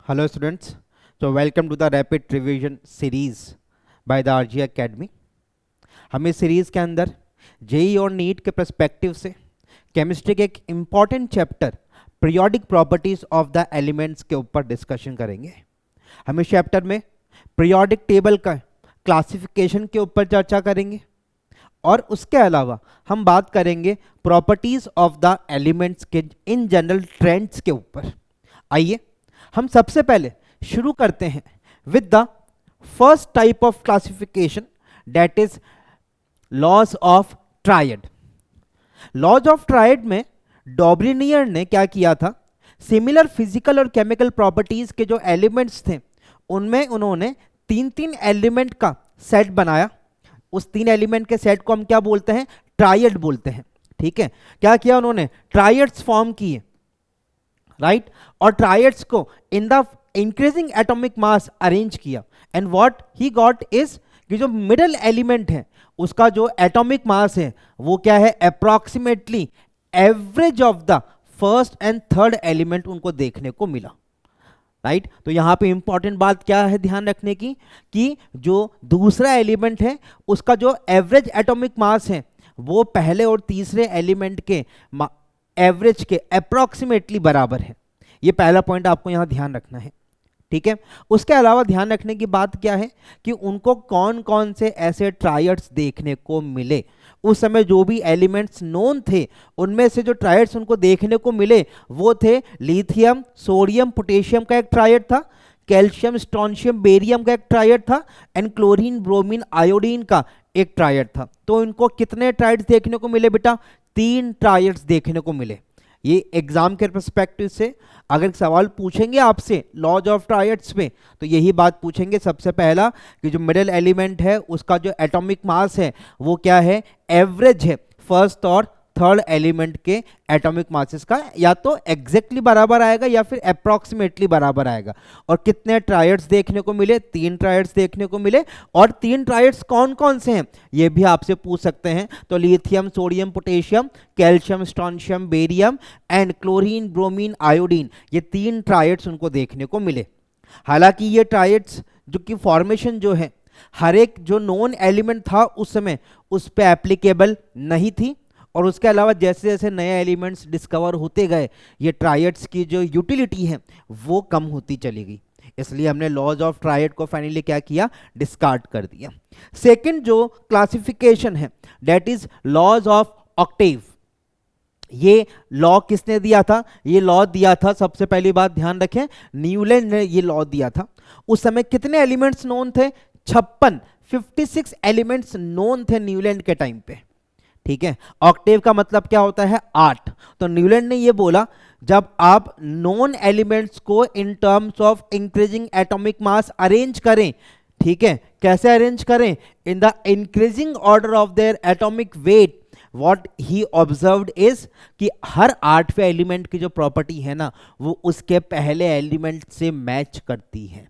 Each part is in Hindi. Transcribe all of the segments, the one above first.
Hello students, so welcome to the rapid revision series by the RG Academy। हम इस सीरीज के अंदर जेई और नीट के पर्सपेक्टिव से केमिस्ट्री के एक important chapter periodic properties of the elements के ऊपर डिस्कशन करेंगे। हम इस चैप्टर में पीरियोडिक टेबल का क्लासिफिकेशन के ऊपर चर्चा करेंगे और उसके अलावा हम बात करेंगे प्रॉपर्टीज ऑफ द एलिमेंट्स के इन जनरल ट्रेंड्स के ऊपर। आइए हम सबसे पहले शुरू करते हैं with the first type of classification, that is laws of triad. Laws of triad में डॉब्रिनियर ने क्या किया था, सिमिलर फिजिकल और केमिकल प्रॉपर्टीज के जो एलिमेंट्स थे उनमें उन्होंने तीन तीन एलिमेंट का सेट बनाया। उस तीन एलिमेंट के सेट को हम क्या बोलते हैं, ट्रायड बोलते हैं। ठीक है, क्या किया उन्होंने, ट्रायड्स फॉर्म किए, राइट और ट्रायड्स को in the increasing atomic mass arrange किया and what he got is कि जो मिडल एलिमेंट है उसका जो एटॉमिक मास है वो क्या है, approximately average of the first and third element उनको देखने को मिला। राइट तो यहां पे इंपॉर्टेंट बात क्या है ध्यान रखने की कि जो दूसरा एलिमेंट है उसका जो एवरेज एटॉमिक मास है वो पहले और तीसरे एलिमेंट के एवरेज के अप्रॉक्सीमेटली बराबर है। ये पहला पॉइंट आपको यहां ध्यान रखना है। ठीक है, उसके अलावा ध्यान रखने की बात क्या है कि उनको कौन कौन से ऐसे ट्रायड्स देखने को मिले। उस समय जो भी एलिमेंट्स नोन थे उनमें से जो ट्रायड्स उनको देखने को मिले वो थे लिथियम, सोडियम, पोटेशियम का एक ट्रायड था, कैल्शियम, स्ट्रोंशियम, बेरियम का एक ट्रायड था एंड क्लोरीन, ब्रोमीन, आयोडीन का एक ट्रायड था। तो इनको कितने ट्रायड्स देखने को मिले बेटा, तीन ट्रायड्स देखने को मिले। ये एग्जाम के पर्सपेक्टिव से अगर सवाल पूछेंगे आपसे लॉज ऑफ ट्रायड्स में तो यही बात पूछेंगे सबसे पहला कि जो मिडिल एलिमेंट है उसका जो एटॉमिक मास है वो क्या है, एवरेज है फर्स्ट और थर्ड एलिमेंट के एटॉमिक मासेस का, या तो एग्जैक्टली बराबर आएगा या फिर अप्रॉक्सीमेटली बराबर आएगा। और कितने ट्रायड्स देखने को मिले, तीन ट्रायड्स देखने को मिले। और तीन ट्रायड्स कौन कौन से हैं ये भी आपसे पूछ सकते हैं। तो lithium, sodium, potassium, calcium, strontium, barium and chlorine, bromine, iodine, ये तीन ट्रायड्स उनको देखने को मिले। हालांकि ये ट्रायड्स जो की फॉर्मेशन जो है हर एक जो नॉन एलिमेंट था उस समय उस पर एप्लीकेबल नहीं थी, और उसके अलावा जैसे जैसे नए एलिमेंट्स डिस्कवर होते गए ये ट्रायड्स की जो यूटिलिटी है वो कम होती चली गई। इसलिए हमने लॉज ऑफ ट्रायड को फाइनली क्या किया, डिस्कार्ड कर दिया। सेकंड जो क्लासिफिकेशन है that is laws of octave. ये लॉ किसने दिया था, ये लॉ दिया था, सबसे पहली बात ध्यान रखें, न्यूलैंड ने ये लॉ दिया था। उस समय कितने एलिमेंट्स नोन थे, 56 एलिमेंट्स नोन थे न्यूलैंड के टाइम पे। ठीक है, ऑक्टेव का मतलब क्या होता है, 8। तो न्यूलैंड ने ये बोला जब आप नॉन एलिमेंट्स को in terms of increasing atomic mass arrange करें, ठीक है, कैसे अरेंज करें, इन the increasing order of their atomic weight, what he observed is कि हर 8वें एलिमेंट की जो प्रॉपर्टी है ना वो उसके पहले एलिमेंट से मैच करती है।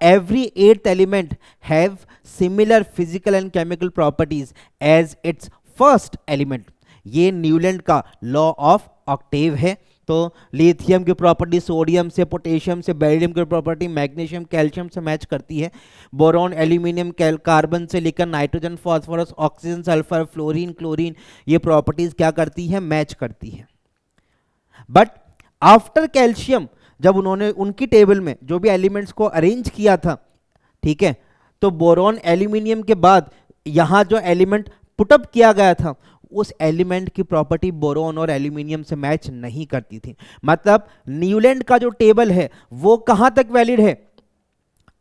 Every eighth element have similar physical and chemical properties as its first element। ये न्यूलैंड का लॉ ऑफ ऑक्टेव है। तो लिथियम की प्रॉपर्टी सोडियम से, पोटेशियम से, बेरिलियम की प्रॉपर्टी मैग्नीशियम, कैल्शियम से मैच करती है। बोरॉन, एल्यूमिनियम, कार्बन से लेकर nitrogen, phosphorus, oxygen, sulphur, fluorine, chlorine, ये प्रॉपर्टीज क्या करती है, मैच करती है। बट आफ्टर कैल्शियम जब उन्होंने उनकी टेबल में जो भी एलिमेंट्स को अरेंज किया था, ठीक है, तो बोरॉन, एल्यूमिनियम के बाद यहां जो एलिमेंट पुटअप किया गया था उस एलिमेंट की प्रॉपर्टी बोरॉन और एल्यूमिनियम से मैच नहीं करती थी। मतलब न्यूलैंड का जो टेबल है वो कहां तक वैलिड है,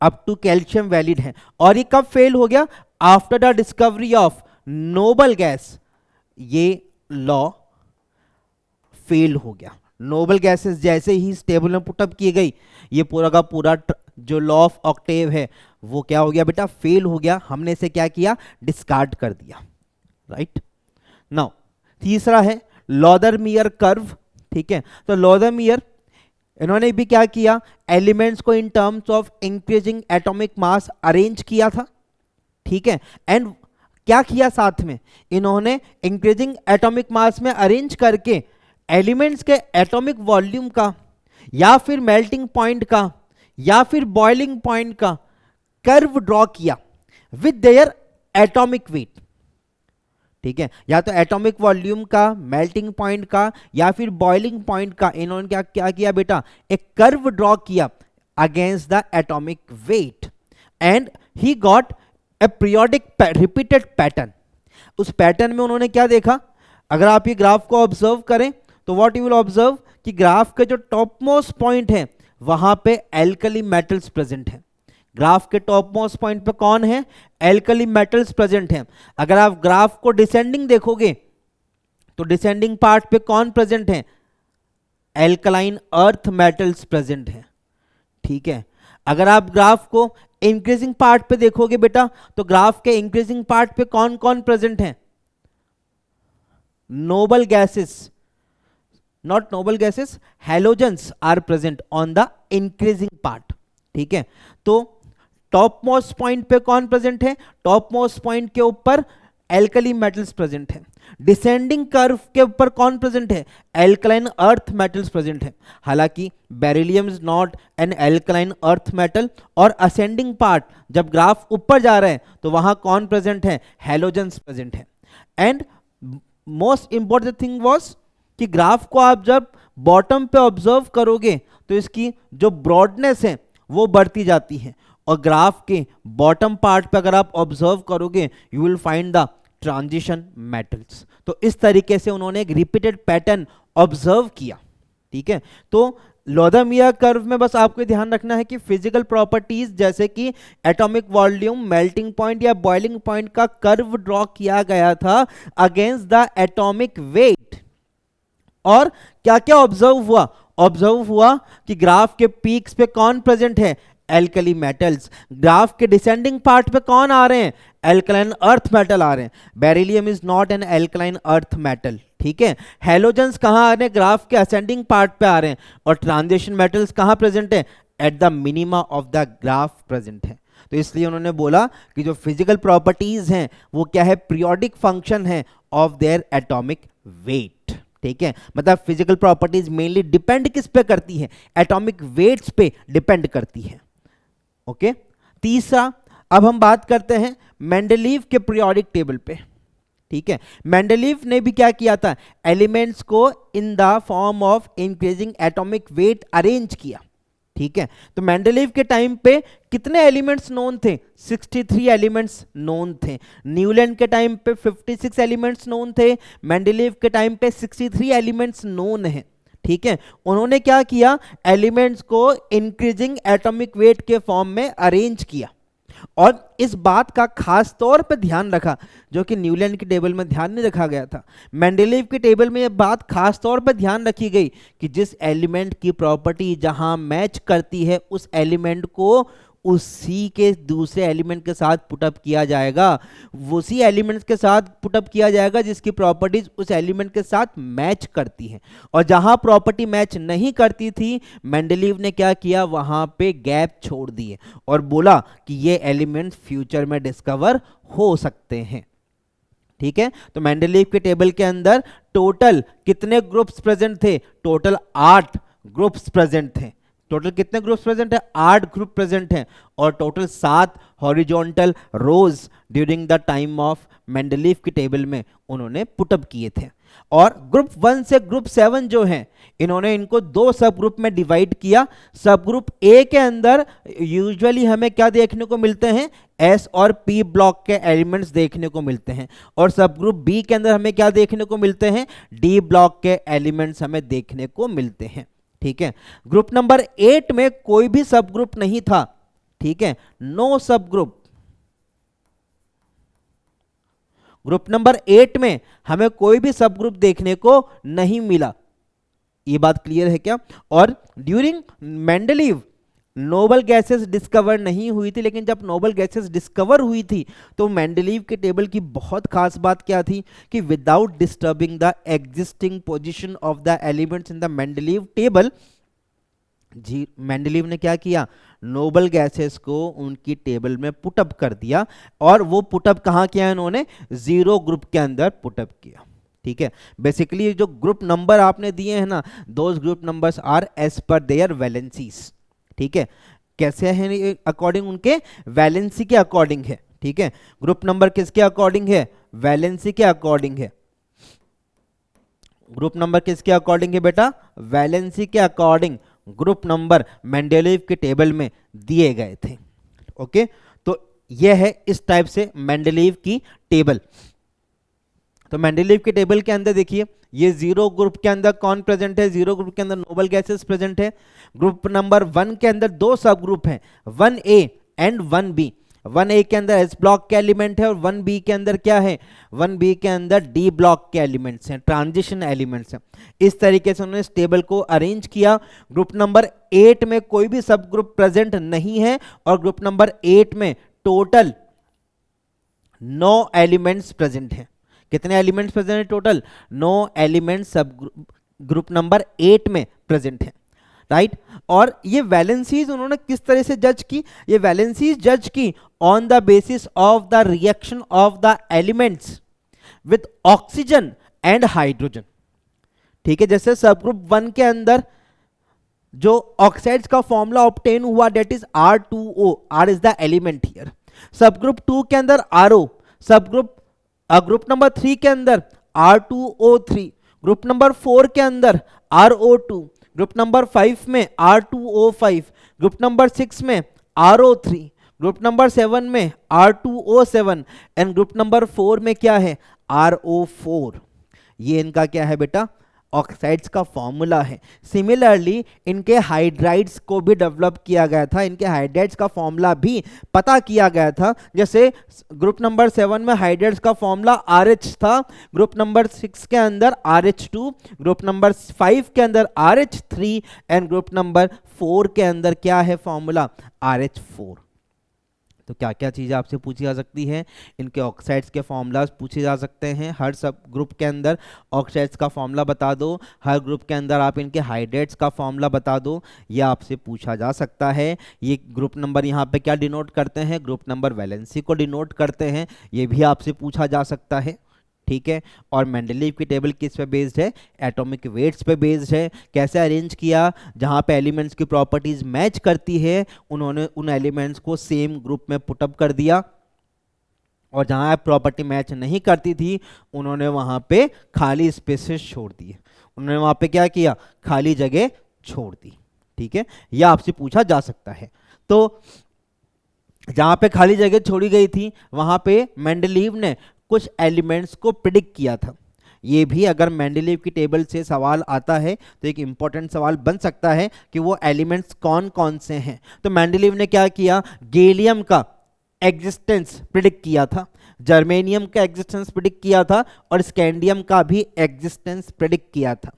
अप टू कैल्शियम वैलिड है। और ये कब फेल हो गया, after the discovery of noble gas, ये लॉ फेल हो गया। नोबल गैसेस जैसे ही इस टेबल में पुटअप की गई ये पूरा का पूरा जो लॉ ऑफ ऑक्टेव है वो क्या हो गया बेटा, फेल हो गया। हमने इसे क्या किया, डिस्कार्ड कर दिया। राइट नाउ तीसरा है लॉदरमियर कर्व। ठीक है, तो लॉदरमियर इन्होंने भी क्या किया, एलिमेंट्स को in terms of increasing atomic mass arrange किया था। ठीक है, एंड क्या किया साथ में, इन्होंने इंक्रीजिंग एटॉमिक मास में अरेंज करके एलिमेंट्स के एटॉमिक वॉल्यूम का या फिर मेल्टिंग पॉइंट का या फिर बॉइलिंग पॉइंट का कर्व ड्रॉ किया विद देयर एटॉमिक वेट, ठीक है, या तो एटॉमिक वॉल्यूम का, मेल्टिंग पॉइंट का या फिर बॉइलिंग पॉइंट का, इन्होंने क्या क्या किया बेटा, एक कर्व ड्रॉ किया against the atomic weight and he got a periodic repeated pattern. उस पैटर्न में उन्होंने क्या देखा, अगर आप ये ग्राफ को ऑब्जर्व करें तो व्हाट यू विल ऑब्जर्व कि ग्राफ के जो टॉप मोस्ट पॉइंट है वहां पे एल्कली मेटल्स प्रेजेंट है। ग्राफ के टॉप मोस्ट पॉइंट पे कौन है, एल्कली मेटल्स प्रेजेंट है। अगर आप ग्राफ को डिसेंडिंग देखोगे तो डिसेंडिंग पार्ट पे कौन प्रेजेंट है, एल्कलाइन अर्थ मेटल्स प्रेजेंट है, ठीक है। अगर आप ग्राफ को इंक्रीजिंग पार्ट पे देखोगे बेटा तो ग्राफ के इंक्रीजिंग पार्ट पे कौन कौन प्रेजेंट है, noble gases, not noble gases, halogens are present on the increasing part, ठीक है। तो टॉप मोस्ट पॉइंट पे कौन प्रेजेंट है, टॉप मोस्ट पॉइंट के ऊपर एल्कली मेटल्स प्रेजेंट है। डिसेंडिंग कर्व के ऊपर कौन प्रेजेंट है, एल्कलाइन अर्थ मेटल्स प्रेजेंट है। हालांकि beryllium is not an alkaline earth metal, और असेंडिंग पार्ट जब ग्राफ ऊपर जा रहा है तो वहां कौन प्रेजेंट है, हैलोजेंस प्रेजेंट है। And most important thing was कि ग्राफ को आप जब बॉटम पे ऑब्जर्व करोगे तो इसकी जो ब्रॉडनेस है वो बढ़ती जाती है, और ग्राफ के बॉटम पार्ट पे अगर आप ऑब्जर्व करोगे you will find the transition metals. तो इस तरीके से उन्होंने एक रिपीटेड पैटर्न ऑब्जर्व किया, ठीक है। तो लोथमिया कर्व में बस आपको ध्यान रखना है कि फिजिकल प्रॉपर्टीज जैसे कि एटॉमिक वॉल्यूम, मेल्टिंग पॉइंट या बॉइलिंग पॉइंट का कर्व ड्रॉ किया गया था अगेंस्ट द एटॉमिक वेट। और क्या क्या ऑब्जर्व हुआ, ऑब्जर्व हुआ कि ग्राफ के पीक्स पे कौन प्रेजेंट है, एल्कली मेटल्स। ग्राफ के डिसेंडिंग पार्ट पे कौन आ रहे हैं, एल्कलाइन अर्थ मेटल आ रहे हैं। Beryllium is not an alkaline earth metal, ठीक है। हैलोजेंस कहां आ रहे हैं, ग्राफ के असेंडिंग पार्ट पे आ रहे हैं। और ट्रांजिशन मेटल्स कहां प्रेजेंट है, at the minima of the graph present है। तो इसलिए उन्होंने बोला कि जो फिजिकल प्रॉपर्टीज हैं वो क्या है, पीरियोडिक फंक्शन है ऑफ देयर एटॉमिक वेट, ठीक है। मतलब फिजिकल प्रॉपर्टीज मेनली डिपेंड किस पे करती है, एटॉमिक वेट्स पे डिपेंड करती है, ओके। तीसरा, अब हम बात करते हैं मेंडलीव के पीरियोडिक टेबल पे, ठीक है। मेंडलीव ने भी क्या किया था, एलिमेंट्स को in the form of increasing atomic weight arrange किया, ठीक है। तो मेंडलीव के टाइम पे कितने एलिमेंट्स नोन थे, 63 एलिमेंट्स नोन थे। न्यूलैंड के टाइम पे 56 एलिमेंट्स नोन थे, मेंडलीव के टाइम पे 63 एलिमेंट्स नोन है, ठीक है। उन्होंने क्या किया, एलिमेंट्स को इंक्रीजिंग एटॉमिक वेट के फॉर्म में अरेंज किया, और इस बात का खास तौर पर ध्यान रखा जो कि न्यूलैंड की टेबल में ध्यान नहीं रखा गया था। मेंडलीव की टेबल में यह बात खास तौर पर ध्यान रखी गई कि जिस एलिमेंट की प्रॉपर्टी जहां मैच करती है उस एलिमेंट को उसी के दूसरे एलिमेंट के साथ पुटअप किया जाएगा, उसी एलिमेंट्स के साथ पुटअप किया जाएगा जिसकी प्रॉपर्टीज उस एलिमेंट के साथ मैच करती हैं। और जहां प्रॉपर्टी मैच नहीं करती थी, मेंडलीव ने क्या किया, वहां पे गैप छोड़ दिए और बोला कि ये एलिमेंट्स फ्यूचर में डिस्कवर हो सकते हैं, ठीक है। तो मेंडलीव के टेबल के अंदर टोटल कितने ग्रुप्स प्रेजेंट थे, टोटल 8 ग्रुप्स प्रेजेंट थे। टोटल कितने ग्रुप्स प्रेजेंट है, 8 ग्रुप प्रेजेंट हैं, और total 7 horizontal rows during the time of Mendeleev की टेबल में उन्होंने पुटअप किए थे। और ग्रुप 1 से ग्रुप 7 जो हैं, इन्होंने इनको 2 सब ग्रुप में डिवाइड किया। सब ग्रुप ए के अंदर यूजुअली हमें क्या देखने को मिलते हैं, एस और पी ब्लॉक के एलिमेंट्स देखने को मिलते हैं, और सब ग्रुप बी के अंदर हमें क्या देखने को मिलते हैं, डी ब्लॉक के एलिमेंट्स हमें देखने को मिलते हैं, ठीक है। ग्रुप नंबर 8 में कोई भी सब ग्रुप नहीं था, ठीक है, नो सब ग्रुप। ग्रुप नंबर 8 में हमें कोई भी सब ग्रुप देखने को नहीं मिला, ये बात क्लियर है क्या। और during Mendeleev noble gases discover नहीं हुई थी, लेकिन जब नोबल गैसेस डिस्कवर हुई थी तो मेंडलीव के टेबल की बहुत खास बात क्या थी कि without disturbing the existing position of the elements in the Mendeleev table, जी मेंडलीव ने क्या किया, नोबल गैसेस को उनकी टेबल में पुटअप कर दिया, और वो पुटअप कहाँ किया इन्होंने, 0 ग्रुप के अंदर पुटअप किया, ठीक है। बेसिकली जो ग्रुप नंबर आपने दिए हैं ना, those group numbers are as per their valencies, ठीक है। कैसे हैं अकॉर्डिंग उनके वैलेंसी के अकॉर्डिंग है, ठीक है। ग्रुप नंबर किसके अकॉर्डिंग है, वैलेंसी के अकॉर्डिंग है। ग्रुप नंबर किसके अकॉर्डिंग है बेटा, वैलेंसी के अकॉर्डिंग ग्रुप नंबर मेंडेलीव के टेबल में दिए गए थे। ओके, तो यह है इस टाइप से मेंडेलीव की टेबल। तो मेंडेलीव के टेबल के अंदर देखिए, ये जीरो ग्रुप के अंदर कौन प्रेजेंट है, जीरो ग्रुप के अंदर नोबल गैसेस प्रेजेंट है। ग्रुप नंबर 1 के अंदर दो सब ग्रुप हैं, 1A एंड 1B। 1A के अंदर एस ब्लॉक के एलिमेंट है और 1B के अंदर क्या है, 1B के अंदर डी ब्लॉक के एलिमेंट्स हैं, ट्रांजिशन एलिमेंट्स हैं। इस तरीके से उन्होंने इस टेबल को अरेंज किया। ग्रुप नंबर 8 में कोई भी सब ग्रुप प्रेजेंट नहीं है और ग्रुप नंबर 8 में टोटल 9 एलिमेंट्स प्रेजेंट हैं। कितने एलिमेंट्स प्रेजेंट है टोटल, 9 एलिमेंट्स सब ग्रुप नंबर 8 में प्रेजेंट है, राइट। और ये वैलेंसीज उन्होंने किस तरह से जज की, ये वैलेंसीज जज की on the basis of the reaction of the elements with oxygen and hydrogen, ठीक है। जैसे सब ग्रुप 1 के अंदर जो ऑक्साइड्स का फॉर्मूला ऑब्टेन हुआ that is R2O, R is the element here. सब ग्रुप 2 के अंदर RO, सब ग्रुप नंबर 3 के अंदर R2O3, ग्रुप नंबर 4 के अंदर RO2, ग्रुप नंबर 5 में R2O5, ग्रुप नंबर 6 में RO3, ग्रुप नंबर 7 में R2O7 एंड ग्रुप नंबर 4 में क्या है, RO4। ये इनका क्या है बेटा, ऑक्साइड्स का फॉर्मूला है। सिमिलरली इनके हाइड्राइड्स को भी डेवलप किया गया था, इनके हाइड्राइड्स का फॉर्मूला भी पता किया गया था। जैसे ग्रुप नंबर 7 में हाइड्राइड्स का फॉर्मूला RH था, ग्रुप नंबर 6 के अंदर RH2, ग्रुप नंबर 5 के अंदर RH3 एंड ग्रुप नंबर 4 के अंदर क्या है फॉर्मूला, RH4। तो क्या क्या चीज़ें आपसे पूछी जा सकती हैं, इनके ऑक्साइड्स के फॉर्मूलाज पूछे जा सकते हैं। हर सब ग्रुप के अंदर ऑक्साइड्स का फॉर्मूला बता दो, हर ग्रुप के अंदर आप इनके हाइड्रेट्स का फॉर्मूला बता दो, यह आपसे पूछा जा सकता है। ये ग्रुप नंबर यहाँ पे क्या डिनोट करते हैं, ग्रुप नंबर वैलेंसी को डिनोट करते हैं, ये भी आपसे पूछा जा सकता है, ठीक है। और मेंडलीव की टेबल किस पे बेस्ड है, एटॉमिक वेट्स पे बेस्ड है। कैसे अरेंज किया, जहाँ पे एलिमेंट्स की प्रॉपर्टीज मैच करती है उन्होंने उन एलिमेंट्स को सेम ग्रुप में पुटअप कर दिया, और जहाँ प्रॉपर्टी मैच नहीं करती थी उन्होंने वहाँ पे खाली स्पेसेस छोड़ दिए, उन्होंने वहाँ पे क्या किया, खाली जगह छोड़ दी, ठीक है। यह आपसे पूछा जा सकता है। तो जहाँ पे खाली जगह छोड़ी गई थी वहाँ पे मेंडलीव ने कुछ एलिमेंट्स को प्रिडिक्ट किया था। ये भी अगर मेंडलीव की टेबल से सवाल आता है तो एक इंपॉर्टेंट सवाल बन सकता है कि वो एलिमेंट्स कौन कौन से हैं। तो मेंडलीव ने क्या किया, गैलियम का एग्जिस्टेंस प्रिडिक्ट किया था, जर्मेनियम का एग्जिस्टेंस प्रिडिक्ट किया था और स्कैंडियम का भी एग्जिस्टेंस प्रिडिक्ट किया था।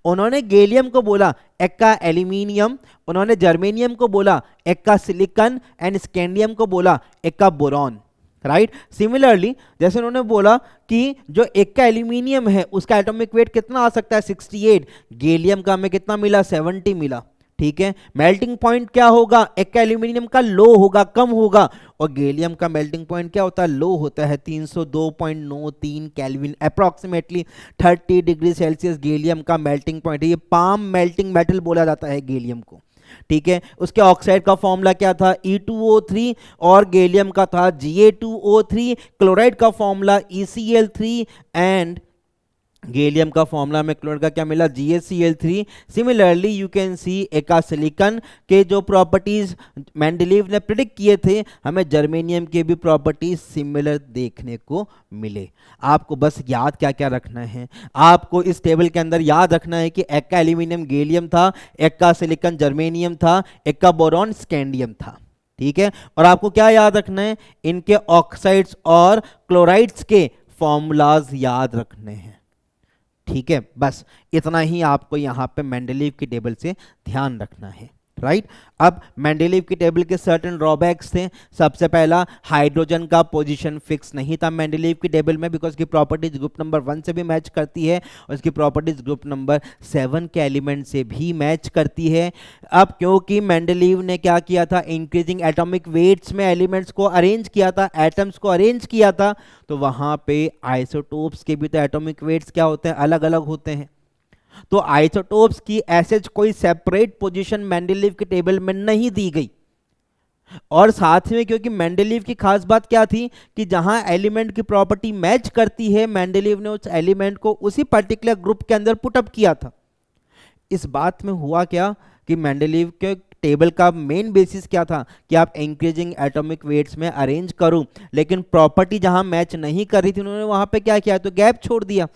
उन्होंने गैलियम को बोला एक्का एल्यूमिनियम, उन्होंने जर्मेनियम को बोला एक्का सिलिकॉन एंड स्कैंडियम को बोला एक्का बोरॉन, राइट। सिमिलरली जैसे उन्होंने बोला कि जो एक्का एल्यूमिनियम है उसका एटॉमिक वेट कितना आ सकता है 68, गैलियम का हमें कितना मिला 70 मिला, ठीक है। मेल्टिंग पॉइंट क्या होगा, एक्का एल्यूमिनियम का लो होगा, कम होगा, और गैलियम का मेल्टिंग पॉइंट क्या होता है, लो होता है 302.93 kelvin, approximately 30 degree Celsius gallium का मेल्टिंग पॉइंट है। ये पाम मेल्टिंग मेटल बोला जाता है गैलियम को, ठीक है। उसके ऑक्साइड का फॉर्मूला क्या था, E2O3 और गैलियम का था Ga2O3, क्लोराइड का फॉर्मूला ECl3 एंड गैलियम का फॉर्मूला में क्लोराइड का क्या मिला GaCl3। Similarly you can see Ekka silicon के जो प्रॉपर्टीज मेंडलीव ने प्रिडिक्ट किए थे, हमें जर्मेनियम के भी प्रॉपर्टीज सिमिलर देखने को मिले। आपको बस याद क्या क्या रखना है, आपको इस टेबल के अंदर याद रखना है कि एक्का एल्यूमिनियम गैलियम था, एक्का सिलिकॉन जर्मेनियम था, एक्का बोरॉन स्कैंडियम था, ठीक है। और आपको क्या याद रखना है, इनके ऑक्साइड्स और क्लोराइड्स के फॉर्मूलाज याद रखने हैं, ठीक है। बस इतना ही आपको यहाँ पे मेंडलीव की टेबल से ध्यान रखना है, राइट। अब मेंडलीव की टेबल के सर्टेन ड्रॉबैक्स थे। सबसे पहला, हाइड्रोजन का पोजीशन फिक्स नहीं था मेंडलीव की टेबल में, बिकॉज की प्रॉपर्टीज ग्रुप नंबर 1 से भी मैच करती है और इसकी प्रॉपर्टीज ग्रुप नंबर 7 के एलिमेंट से भी मैच करती है। अब क्योंकि मेंडलीव ने क्या किया था, इंक्रीजिंग एटॉमिक वेट्स में एलिमेंट्स को अरेंज किया था, एटम्स को अरेंज किया था, तो वहां पे आइसोटोप्स के भी तो एटॉमिक वेट्स क्या होते हैं, अलग अलग होते हैं। तो आइसोटोप्स की ऐसे कोई सेपरेट पोजीशन मेंडलीव की टेबल में नहीं दी गई। और साथ में क्योंकि मेंडलीव की खास बात क्या थी कि जहां एलिमेंट की प्रॉपर्टी मैच करती है, मेंडलीव ने उस एलिमेंट को उसी पर्टिकुलर ग्रुप के अंदर पुटअप किया था। इस बात में हुआ क्या कि मेंडलीव के टेबल का मेन बेसिस क्या था कि आप इंक्रीजिंग एटॉमिक वेट्स में अरेंज करो, लेकिन प्रॉपर्टी जहां मैच नहीं कर रही थी उन्होंने वहां पे क्या किया, तो गैप छोड़ दिया।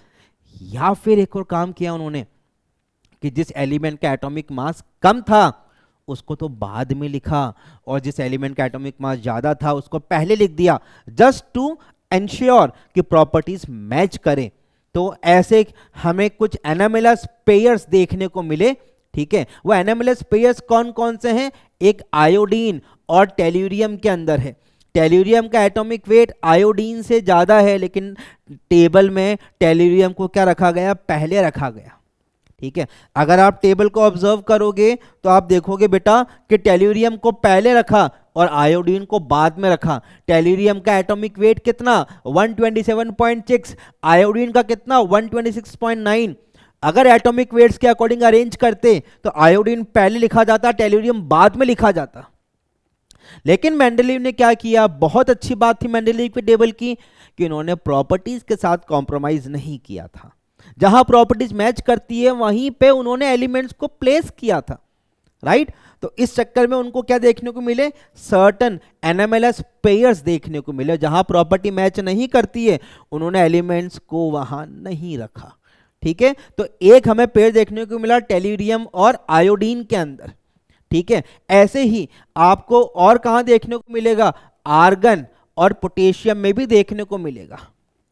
या फिर एक और काम किया उन्होंने कि जिस एलिमेंट का एटॉमिक मास कम था उसको तो बाद में लिखा, और जिस एलिमेंट का एटॉमिक मास ज्यादा था उसको पहले लिख दिया, जस्ट टू एंश्योर कि प्रॉपर्टीज मैच करें। तो ऐसे हमें कुछ एनामेलस पेयर्स देखने को मिले। ठीक है, वो एनामेलस पेयर्स कौन कौन से हैं, एक आयोडीन और टेल्यूरियम के अंदर है। टेल्यूरियम का एटॉमिक वेट आयोडीन से ज्यादा है, लेकिन टेबल में टेल्यूरियम को क्या रखा गया, पहले रखा गया। ठीक है, अगर आप टेबल को ऑब्जर्व करोगे तो आप देखोगे बेटा कि टेल्यूरियम को पहले रखा और आयोडीन को बाद में रखा। टेल्यूरियम का एटॉमिक वेट कितना, 127.6, आयोडीन का कितना, 126.9। अगर एटॉमिक वेट्स के अकॉर्डिंग अरेंज करते तो आयोडीन पहले लिखा जाता, टेल्यूरियम बाद में लिखा जाता। लेकिन मेंडलीव ने क्या किया, बहुत अच्छी बात थी मेंडलीव की टेबल की, कि उन्होंने प्रॉपर्टीज के साथ कॉम्प्रोमाइज नहीं किया था। जहां प्रॉपर्टीज मैच करती है वहीं पे उन्होंने एलिमेंट्स को प्लेस किया था, राइट। तो इस चक्कर में उनको क्या देखने को मिले, सर्टन एनामेलस पेयर्स देखने को मिले। जहां प्रॉपर्टी मैच नहीं करती है उन्होंने एलिमेंट्स को वहां नहीं रखा। ठीक है, तो एक हमें पेयर देखने को मिला टेल्यूरियम और आयोडीन के अंदर। ठीक है, ऐसे ही आपको और कहां देखने को मिलेगा, आर्गन और पोटेशियम में भी देखने को मिलेगा।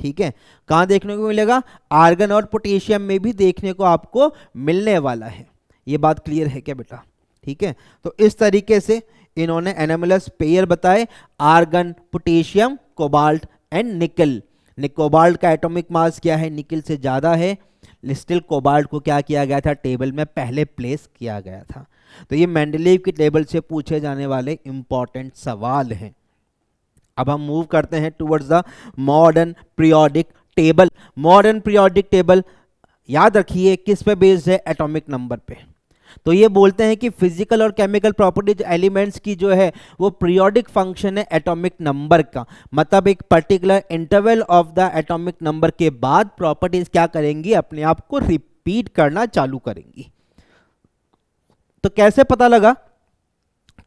ठीक है, कहां देखने को मिलेगा, आर्गन और पोटेशियम में भी देखने को आपको मिलने वाला है। ये बात क्लियर है क्या बेटा? ठीक है, तो इस तरीके से इन्होंने एनामेलस पेयर बताए, argon, potassium, cobalt and nickel. Cobalt का एटॉमिक मास क्या है, निकल से ज्यादा है, स्टिल कोबाल्ट को क्या किया गया था, टेबल में पहले प्लेस किया गया था। तो ये मेंडलीव की टेबल से पूछे जाने वाले इंपॉर्टेंट सवाल हैं। अब हम मूव करते हैं towards the modern periodic table. Modern periodic table याद रखिए किस पे बेस्ड है, एटॉमिक नंबर पे। तो ये बोलते हैं कि फिजिकल और केमिकल प्रॉपर्टीज एलिमेंट्स की जो है वो पीरियोडिक फंक्शन है एटॉमिक नंबर का। मतलब एक particular interval of the atomic number के बाद प्रॉपर्टीज क्या करेंगी, अपने आप को रिपीट करना चालू करेंगी। तो कैसे पता लगा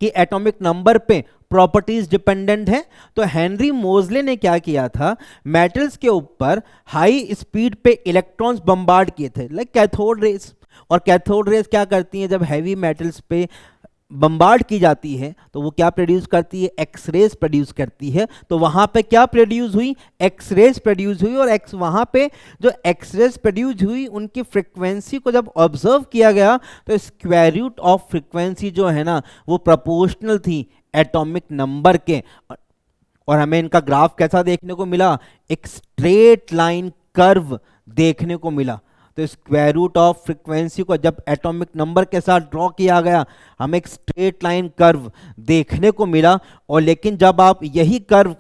कि एटॉमिक नंबर पे प्रॉपर्टीज डिपेंडेंट है? तो हेनरी मोजले ने क्या किया था, मेटल्स के ऊपर हाई स्पीड पे इलेक्ट्रॉन्स बम्बार्ड किए थे, लाइक कैथोड रेस। और कैथोड रेस क्या करती हैं, जब हैवी मेटल्स पे बम्बार्ड की जाती है तो वो क्या प्रोड्यूस करती है, एक्स रेज प्रोड्यूस करती है। तो वहां पे क्या प्रोड्यूस हुई, एक्स रेज प्रोड्यूस हुई। और वहां पे जो एक्स रेज प्रोड्यूस हुई उनकी फ्रीक्वेंसी को जब ऑब्जर्व किया गया तो स्क्वायर रूट ऑफ फ्रीक्वेंसी जो है ना वो प्रोपोर्शनल थी एटॉमिक नंबर के। और हमें इनका ग्राफ कैसा देखने को मिला, एक स्ट्रेट लाइन कर्व देखने को मिला। तो स्क्वायर रूट ऑफ फ्रीक्वेंसी को जब एटॉमिक नंबर के साथ ड्रॉ किया गया हमें एक स्ट्रेट लाइन कर्व देखने को मिला। और लेकिन जब आप यही curve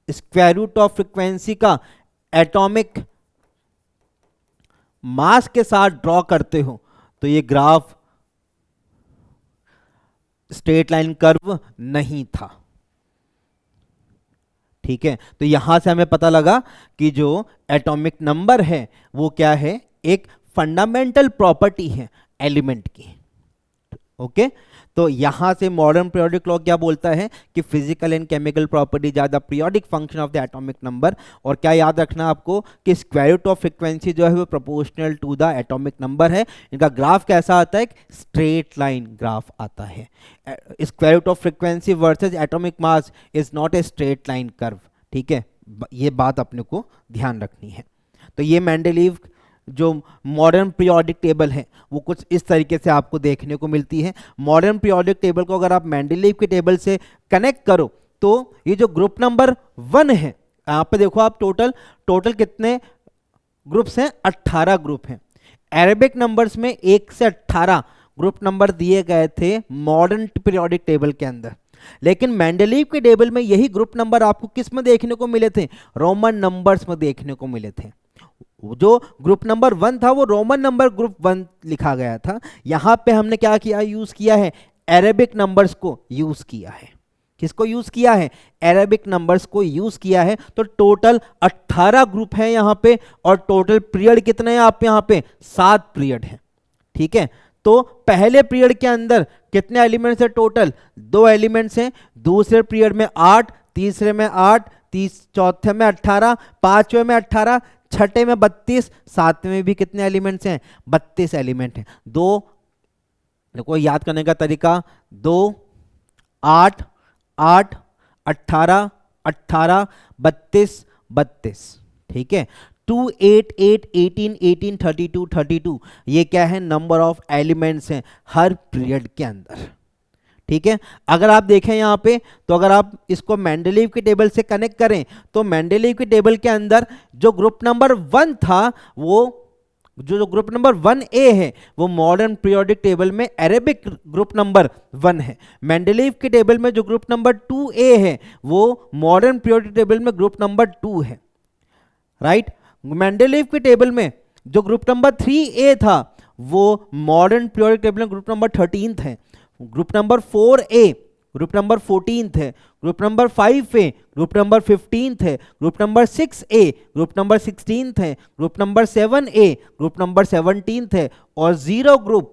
square root of frequency का एटॉमिक मास के साथ ड्रॉ करते हो तो ये ग्राफ स्ट्रेट लाइन कर्व नहीं था। ठीक है, तो यहां से हमें पता लगा कि जो एटॉमिक नंबर है वो क्या है, एक फंडामेंटल प्रॉपर्टी है एलिमेंट की। ओके, तो यहां से मॉडर्न पीरियोडिक लॉ क्या बोलता है कि physical and chemical properties are the periodic function of the atomic number. और क्या याद रखना आपको कि स्क्वायर रूट ऑफ फ्रीक्वेंसी जो है वो proportional to the atomic number है। इनका ग्राफ कैसा आता है, स्ट्रेट लाइन ग्राफ आता है। Square root of frequency versus atomic mass is not a straight line curve. ठीक है, ये बात अपने को ध्यान रखनी है। तो ये मेंडलीव जो मॉडर्न पीरियोडिक टेबल है वो कुछ इस तरीके से आपको देखने को मिलती है। मॉडर्न पीरियोडिक टेबल को अगर आप मेंडलीव की टेबल से कनेक्ट करो तो ये जो ग्रुप नंबर 1 है, यहाँ पे देखो आप टोटल कितने ग्रुप्स हैं, 18 ग्रुप हैं। अरेबिक नंबर्स में 1 से 18 ग्रुप नंबर दिए गए थे मॉडर्न पीरियोडिक टेबल के अंदर, लेकिन मेंडलीव के टेबल में यही ग्रुप नंबर आपको किस में देखने को मिले थे, रोमन नंबर्स में देखने को मिले थे। जो ग्रुप नंबर 1 था वो रोमन नंबर ग्रुप 1 लिखा गया था। यहां पे हमने क्या किया, यूज किया है अरेबिक नंबर्स को यूज किया है। किसको यूज किया है, अरेबिक नंबर्स को यूज किया है। तो टोटल 18 ग्रुप है यहां पे, और टोटल पीरियड कितने हैं आप यहां पे, 7 पीरियड है। ठीक है, तो पहले पीरियड के अंदर कितने एलिमेंट्स है, टोटल 2 एलिमेंट्स हैं। दूसरे पीरियड में 8, तीसरे में 8, चौथे में 18, पांचवें में 18, छठे में 32, सातवें में भी कितने एलिमेंट्स हैं, 32 एलिमेंट हैं। देखो याद करने का तरीका, 2 8 8 18 18 32 32, ठीक है। 2 8 8 18 18 32 32, ये क्या है, नंबर ऑफ एलिमेंट्स हैं हर पीरियड के अंदर। ठीक है, अगर आप देखें यहाँ पे, तो अगर आप इसको मेंडलीव की टेबल से कनेक्ट करें तो मेंडलीव की टेबल के अंदर जो ग्रुप नंबर 1 था, वो जो ग्रुप नंबर 1A है वो मॉडर्न पीरियोडिक टेबल में अरेबिक ग्रुप नंबर 1 है। मेंडलीव की टेबल में जो ग्रुप नंबर 2A है वो मॉडर्न पीरियोडिक टेबल में ग्रुप नंबर 2 है, राइट। मेंडलीव की टेबल में जो ग्रुप नंबर 3A था वो मॉडर्न पीरियोडिक टेबल में ग्रुप नंबर 13 है। Group number 4A group number 14 है। Group number 5A group number 15 है। Group number 6A group number 16 है। Group number 7A group number 17 है। और 0 ग्रुप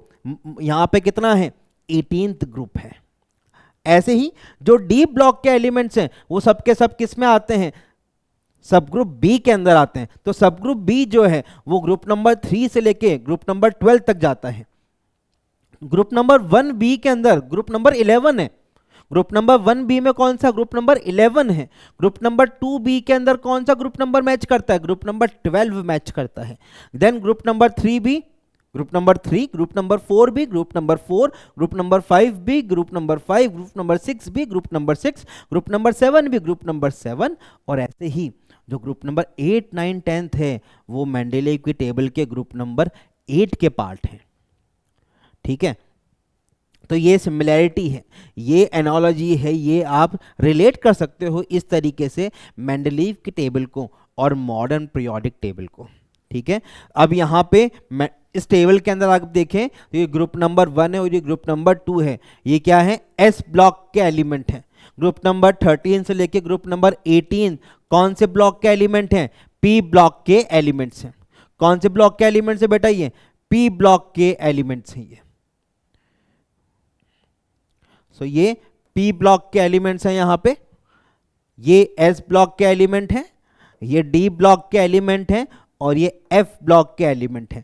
यहाँ पे कितना है, 18th ग्रुप है। ऐसे ही जो डी ब्लॉक के एलिमेंट्स हैं वो सब के सब किस में आते हैं, सब ग्रुप बी के अंदर आते हैं। तो सब ग्रुप बी जो है वो ग्रुप नंबर 3 से लेके ग्रुप नंबर 12 तक जाता है। ग्रुप नंबर 1B के अंदर ग्रुप नंबर 11 है। ग्रुप नंबर 1B में कौन सा, ग्रुप नंबर 11 है। ग्रुप नंबर 2B के अंदर कौन सा ग्रुप नंबर मैच करता है, ग्रुप नंबर 12 मैच करता है। Then group number 3B group number 3, group number 4B group number 4, group number 5B group number 5, group number 6B group number 6, group number 7B group number 7, और ऐसे ही जो ग्रुप नंबर 8 9 10 है वो मेंडलीव की टेबल के ग्रुप नंबर 8 के पार्ट हैं। ठीक है, तो ये सिमिलैरिटी है, ये एनालॉजी है, ये आप रिलेट कर सकते हो इस तरीके से मेंडलीव की टेबल को और मॉडर्न पीरियोडिक टेबल को। ठीक है, अब यहाँ पे इस टेबल के अंदर आप देखें तो ये ग्रुप नंबर 1 है और ये ग्रुप नंबर 2 है। ये क्या है, एस ब्लॉक के एलिमेंट हैं। ग्रुप नंबर 13 से लेके ग्रुप नंबर 18 कौन से ब्लॉक के एलिमेंट हैं, पी ब्लॉक के एलिमेंट्स हैं। कौन से ब्लॉक के एलिमेंट्स है बेटा, ये पी ब्लॉक के एलिमेंट्स हैं ये। सो ये पी ब्लॉक के एलिमेंट्स हैं यहाँ पे, ये एस ब्लॉक के एलिमेंट हैं, ये डी ब्लॉक के एलिमेंट हैं, और ये एफ ब्लॉक के एलिमेंट हैं,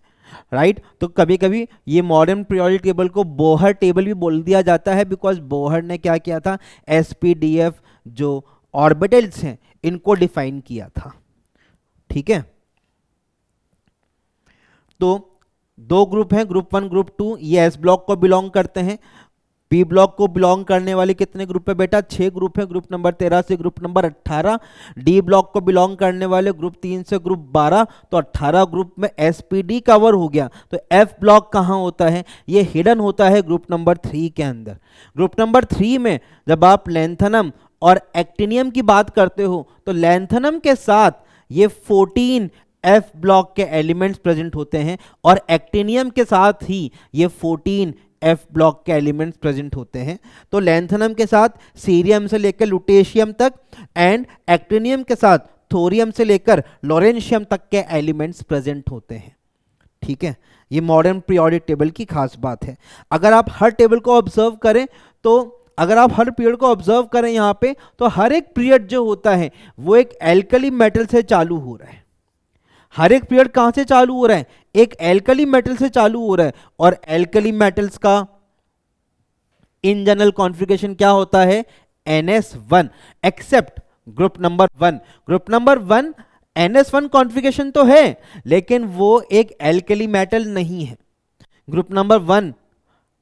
राइट। तो कभी कभी ये मॉडर्न पीरियोडिक टेबल को बोहर टेबल भी बोल दिया जाता है, बिकॉज बोहर ने क्या किया था, एसपीडीएफ जो ऑर्बिटल्स हैं इनको डिफाइन किया था। ठीक है, तो 2 ग्रुप हैं, ग्रुप 1 ग्रुप 2, ये एस ब्लॉक को बिलोंग करते हैं। पी ब्लॉक को बिलोंग करने वाले कितने ग्रुप है बेटा, 6 ग्रुप है, ग्रुप नंबर 13 से ग्रुप नंबर 18। डी ब्लॉक को बिलोंग करने वाले ग्रुप 3 से ग्रुप 12, तो 18 ग्रुप में एसपीडी कवर हो गया। तो एफ ब्लॉक कहाँ होता है, ये हिडन होता है ग्रुप नंबर 3 के अंदर। ग्रुप नंबर 3 में जब आप लैंथनम और एक्टिनियम की बात करते हो तो लैंथनम के साथ ये 14 एफ ब्लॉक के एलिमेंट्स प्रेजेंट होते हैं, और एक्टिनियम के साथ ही ये 14 एफ ब्लॉक के एलिमेंट्स प्रेजेंट होते हैं। तो लैंथनम के साथ सीरियम से लेकर लुटेशियम तक, एंड एक्टिनियम के साथ थोरियम से लेकर लॉरेंशियम तक के एलिमेंट्स प्रेजेंट होते हैं। ठीक है, ये मॉडर्न पीरियोडिक टेबल की खास बात है। अगर आप हर टेबल को ऑब्जर्व करें तो अगर आप हर पीरियड को ऑब्जर्व करें यहाँ पे, तो हर एक पीरियड जो होता है वो एक एल्कली मेटल से चालू हो रहा है। हर एक पीरियड कहां से चालू हो रहा है, एक एल्कली मेटल से चालू हो रहा है। और एल्कली मेटल्स का इन जनरल कॉन्फ़िगरेशन क्या होता है, NS1, except group number 1। Group number 1 NS1 configuration तो है लेकिन वो एक एल्केली मेटल नहीं है। ग्रुप नंबर 1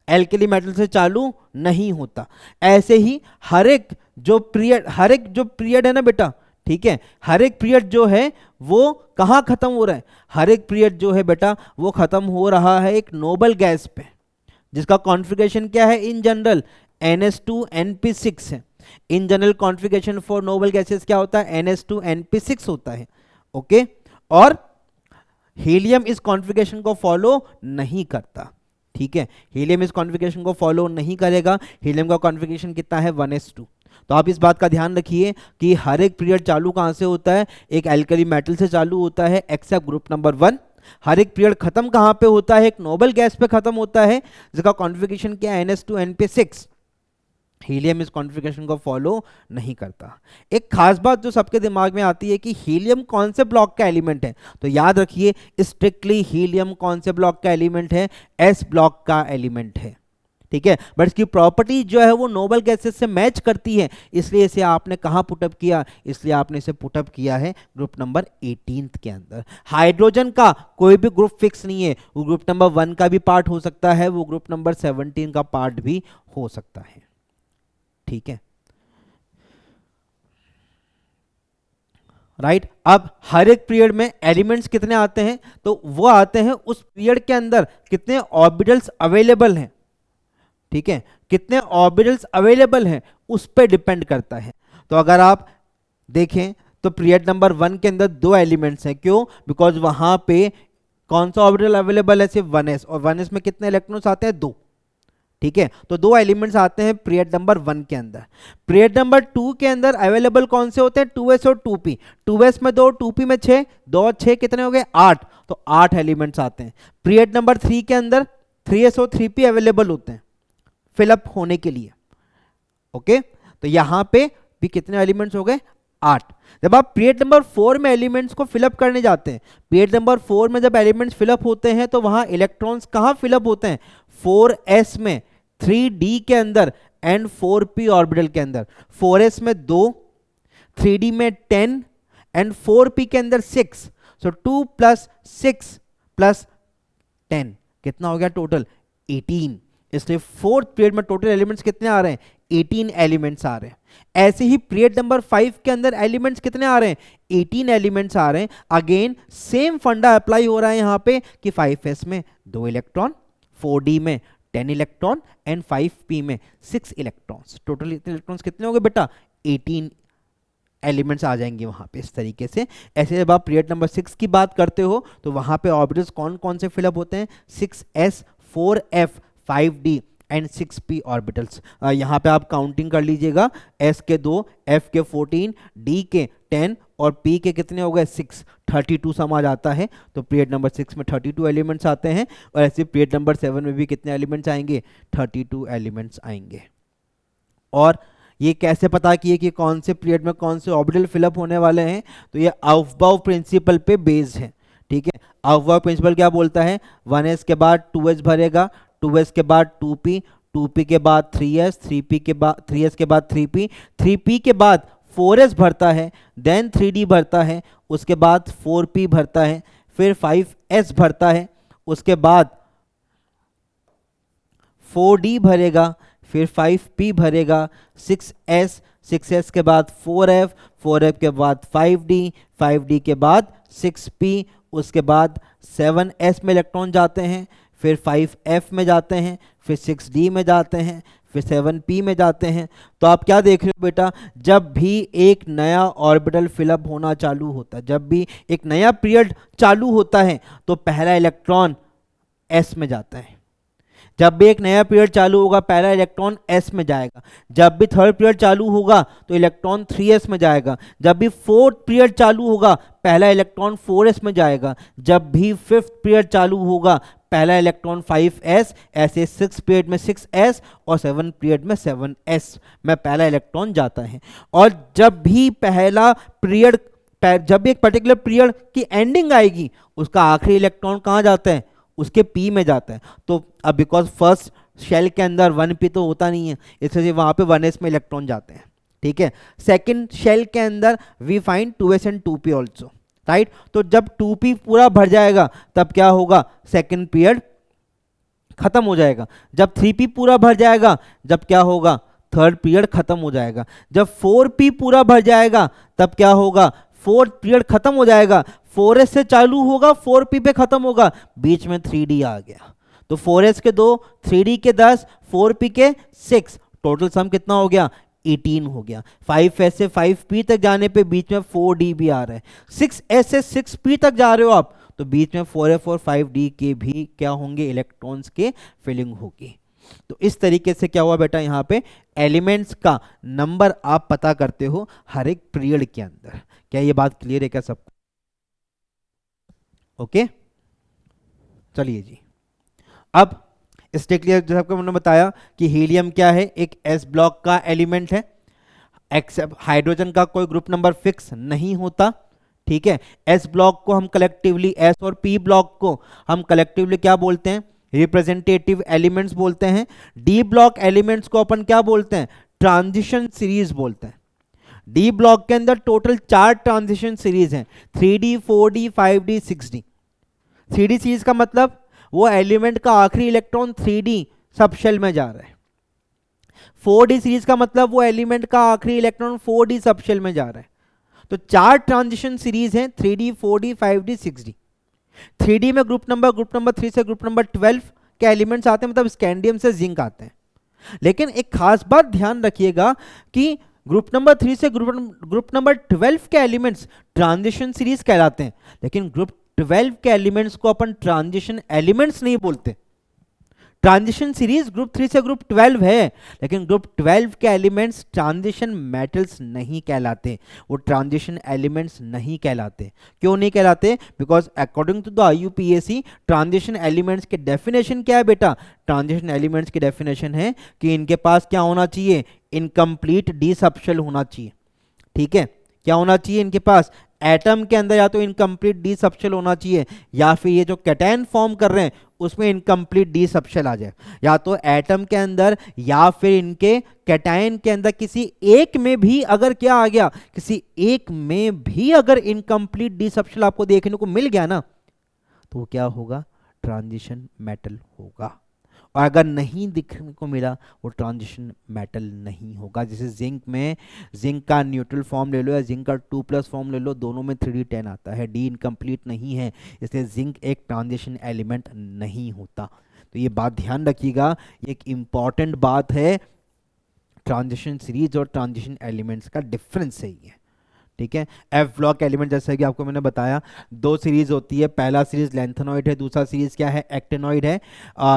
एल्केली मेटल से चालू नहीं होता। ऐसे ही हर एक जो पीरियड है ना बेटा, ठीक है, हर एक पीरियड जो है वो कहाँ खत्म हो रहा है, हर एक पीरियड जो है बेटा वो खत्म हो रहा है एक नोबल गैस पे, जिसका कॉन्फ़िगरेशन क्या है इन जनरल NS2NP6 है। In general configuration for noble gases क्या होता है, NS2NP6 होता है। ओके, और हीलियम इस कॉन्फ़िगरेशन को फॉलो नहीं करता। ठीक है, हीलियम इस कॉन्फ़िगरेशन को फॉलो नहीं करेगा। हीलियम का कॉन्फ़िगरेशन कितना है 1s2। तो आप इस बात का ध्यान रखिए कि हर एक पीरियड चालू कहाँ से होता है, एक एल्कली मेटल से चालू होता है एक्सेप्ट ग्रुप नंबर 1। हर एक पीरियड खत्म कहाँ पे होता है, एक नोबल गैस पे खत्म होता है जिसका कॉन्फ़िगरेशन क्या है NS2NP6। हीलियम इस कॉन्फ़िगरेशन को फॉलो नहीं करता। एक खास बात जो सबके दिमाग में आती है कि हीलियम कौन से ब्लॉक का एलिमेंट है, तो याद रखिए स्ट्रिक्टली हीलियम कौन से ब्लॉक का एलिमेंट है, S ब्लॉक का एलिमेंट है। ठीक है, बट इसकी प्रॉपर्टी जो है वो नोबल गैसेस से मैच करती है, इसलिए इसे आपने कहाँ पुटअप किया, इसलिए आपने इसे पुटअप किया है ग्रुप नंबर 18 के अंदर। हाइड्रोजन का कोई भी ग्रुप फिक्स नहीं है, वो ग्रुप नंबर 1 का भी पार्ट हो सकता है, वो ग्रुप नंबर 17 का पार्ट भी हो सकता है। ठीक है, राइट। अब हर एक पीरियड में एलिमेंट्स कितने आते हैं, तो वो आते हैं उस पीरियड के अंदर कितने ऑर्बिटल्स अवेलेबल हैं। ठीक है, कितने ऑर्बिटल्स अवेलेबल हैं उस पर डिपेंड करता है। तो अगर आप देखें तो पीरियड नंबर 1 के अंदर 2 एलिमेंट्स हैं, क्यों, बिकॉज वहां पे कौन सा ऑर्बिटल अवेलेबल है, सिर्फ 1s, और 1s में कितने इलेक्ट्रॉन्स आते हैं, 2। ठीक है, तो 2 एलिमेंट्स आते हैं पीरियड नंबर 1 के अंदर। पीरियड नंबर 2 के अंदर अवेलेबल कौन से होते हैं, 2s और 2p। 2s में 2, 2p में 6, 2 और 6 कितने हो गए, 8, तो 8 एलिमेंट्स आते हैं। पीरियड नंबर 3 के अंदर 3s और 3p अवेलेबल होते हैं फिलअप होने के लिए। ओके, तो यहां पे भी कितने एलिमेंट्स हो गए, 8। जब आप पीरियड नंबर 4 में एलिमेंट्स को फिलअप करने जाते हैं, पीरियड नंबर 4 में जब एलिमेंट्स फिलअप होते हैं तो वहां इलेक्ट्रॉन्स कहां फिलअप होते हैं, 4s में, 3d के अंदर एंड 4p ऑर्बिटल के अंदर। 4s में 2, 3d में 10 एंड 4p के अंदर 6। सो 2 + 6 + 10 कितना हो गया टोटल, 18। इसलिए 4th पीरियड में टोटल एलिमेंट्स कितने आ रहे हैं, 18 एलिमेंट्स आ रहे हैं। ऐसे ही पीरियड नंबर 5 के अंदर एलिमेंट्स कितने आ रहे हैं, 18 एलिमेंट्स आ रहे हैं। अगेन सेम फंडा अप्लाई हो रहा है यहाँ पे कि 5s में 2 इलेक्ट्रॉन, 4d में 10 इलेक्ट्रॉन एंड 5p में 6 इलेक्ट्रॉन्स। टोटल इतने इलेक्ट्रॉन्स कितने हो गए बेटा, 18 एलिमेंट्स आ जाएंगे वहां पे इस तरीके से। ऐसे जब आप पीरियड नंबर 6 की बात करते हो तो वहां पे ऑर्बिटल्स कौन कौन से फिलअप होते हैं, 6s, 4f, 5d and 6p orbitals. यहाँ पे आप काउंटिंग कर लीजिएगा, s के 2, f के 14, d के 10 और p के कितने हो गए 6, 32 सम आ जाता है। तो पीरियड नंबर 6 में 32 एलिमेंट्स आते हैं, और ऐसे पीरियड नंबर 7 में भी कितने एलिमेंट्स आएंगे, 32 एलिमेंट्स आएंगे। और ये कैसे पता किए कि कौन से पीरियड में कौन से ऑर्बिटल फिलअप होने वाले हैं, तो ये अफबाउ प्रिंसिपल पे बेस्ड है। ठीक है, अफबाउ प्रिंसिपल क्या बोलता है, 1s के बाद 2s भरेगा, 2s के बाद 2p, 2p के बाद 3s, 3p के बाद 3s के बाद 3p, 3p के बाद 4s भरता है, देन 3d भरता है, उसके बाद 4p भरता है, फिर 5s भरता है, उसके बाद 4d भरेगा, फिर 5p भरेगा, 6s, 6s के बाद 4f, 4f के बाद 5d, 5d के बाद 6p, उसके बाद 7s में इलेक्ट्रॉन जाते हैं, फिर 5f में जाते हैं, फिर 6d में जाते हैं, फिर 7p में जाते हैं। तो आप क्या देख रहे हो बेटा, जब भी एक नया ऑर्बिटल फिलअप होना चालू होता है, जब भी एक नया पीरियड चालू होता है तो पहला इलेक्ट्रॉन s में जाता है। जब भी एक नया पीरियड चालू होगा पहला इलेक्ट्रॉन s में जाएगा। जब भी थर्ड पीरियड चालू होगा तो इलेक्ट्रॉन 3s में जाएगा। जब भी फोर्थ पीरियड चालू होगा पहला इलेक्ट्रॉन 4s में जाएगा। जब भी फिफ्थ पीरियड चालू होगा पहला इलेक्ट्रॉन 5s, ऐसे 6 पीरियड में 6s और 7 पीरियड में 7s में पहला इलेक्ट्रॉन जाता है। और जब भी पहला पीरियड, जब भी एक पर्टिकुलर पीरियड की एंडिंग आएगी उसका आखिरी इलेक्ट्रॉन कहाँ जाता है, उसके p में जाता है। तो अब बिकॉज फर्स्ट शेल के अंदर 1p तो होता नहीं है, इसलिए वहाँ पे 1s में इलेक्ट्रॉन जाते हैं। ठीक है, सेकंड शेल के अंदर we find 2s and 2p also. Right. तो जब 2p पूरा भर जाएगा तब क्या होगा, सेकंड पीरियड खत्म हो जाएगा। जब 3p पूरा भर जाएगा जब क्या होगा, थर्ड पीरियड खत्म हो जाएगा। जब 4p पूरा भर जाएगा तब क्या होगा, फोर्थ पीरियड खत्म हो जाएगा। 4s से चालू होगा, 4p पे खत्म होगा, बीच में 3d आ गया। तो 4s के 2, 3d के 10, 4p के 6, टोटल सम कितना हो गया, 18 हो गया। 5s से 5p तक जाने पे बीच में 4d भी आ रहा है। 6s से 6p तक जा रहे हो आप तो बीच में 4f और 5d के भी क्या होंगे, इलेक्ट्रॉन्स के फिलिंग होगी। तो इस तरीके से क्या हुआ बेटा, यहाँ पे एलिमेंट्स का नंबर आप पता करते हो हर एक पीरियड के अंदर। क्या ये बात क्लियर है क्या सबको? ओके, चलिए जी। अब स्टेट क्लियर, जैसे आपको मैंने बताया कि हीलियम क्या है, एक एस ब्लॉक का एलिमेंट है, एक्सेप्ट हाइड्रोजन का कोई ग्रुप नंबर फिक्स नहीं होता, ठीक है। एस ब्लॉक को हम कलेक्टिवली, एस और पी ब्लॉक को हम कलेक्टिवली क्या बोलते हैं, रिप्रेजेंटेटिव एलिमेंट्स बोलते हैं। डी ब्लॉक एलिमेंट्स को अपन क्या बोलते हैं, ट्रांजिशन सीरीज बोलते हैं। डी ब्लॉक के अंदर टोटल 4 ट्रांजिशन सीरीज हैं, 3D 4D 5D 6D। 3D series का मतलब वो एलिमेंट का आखिरी इलेक्ट्रॉन 3D सबशेल में जा रहा है। 4D सीरीज का मतलब वो एलिमेंट का आखिरी इलेक्ट्रॉन 4D सबशेल में जा रहा है। तो 4 ट्रांजिशन सीरीज हैं, 3D 4D 5D 6D। 3D में ग्रुप नंबर 3 से ग्रुप नंबर 12 के एलिमेंट्स आते हैं, मतलब स्कैंडियम से जिंक आते हैं। लेकिन एक खास बात ध्यान रखिएगा कि ग्रुप नंबर 3 से ग्रुप नंबर 12 के एलिमेंट्स ट्रांजिशन सीरीज कहलाते हैं, लेकिन ग्रुप 12 के एलिमेंट्स को अपन ट्रांजिशन एलिमेंट्स नहीं बोलते। ट्रांजिशन सीरीज ग्रुप 3 से ग्रुप 12 है, लेकिन ग्रुप 12 के एलिमेंट्स ट्रांजिशन मेटल्स नहीं कहलाते, वो ट्रांजिशन एलिमेंट्स नहीं कहलाते। क्यों नहीं कहलाते? Because according to the IUPAC transition elements के डेफिनेशन क्या है बेटा, ट्रांजिशन एलिमेंट्स की डेफिनेशन है कि इनके पास क्या होना चाहिए, इनकम्प्लीट डी सबशेल होना चाहिए, ठीक है। क्या होना चाहिए इनके पास, एटम के अंदर या तो इनकम्प्लीट डी सबशेल होना चाहिए, या फिर ये जो कैटायन फॉर्म कर रहे हैं उसमें इनकम्प्लीट डी सबशेल आ जाए। या तो एटम के अंदर या फिर इनके कैटायन के अंदर किसी एक में भी अगर क्या आ गया, किसी एक में भी अगर इनकम्प्लीट डी सबशेल आपको देखने को मिल गया ना, तो वो क्या होगा, ट्रांजिशन मेटल होगा। और अगर नहीं दिखने को मिला वो ट्रांजिशन मेटल नहीं होगा। जैसे जिंक में, जिंक का न्यूट्रल फॉर्म ले लो या जिंक का 2+ फॉर्म ले लो, दोनों में 3D10 आता है, डी इनकम्प्लीट नहीं है, इसलिए जिंक एक ट्रांजिशन एलिमेंट नहीं होता। तो ये बात ध्यान रखिएगा, एक इम्पॉर्टेंट बात है, ट्रांजिशन सीरीज और ट्रांजिशन एलिमेंट्स का डिफरेंस सही है, ठीक है। एफ ब्लॉक एलिमेंट जैसा कि आपको मैंने बताया 2 सीरीज होती है, पहला सीरीज लेंथेनॉइड है, दूसरा सीरीज क्या है, एक्टेनॉइड है।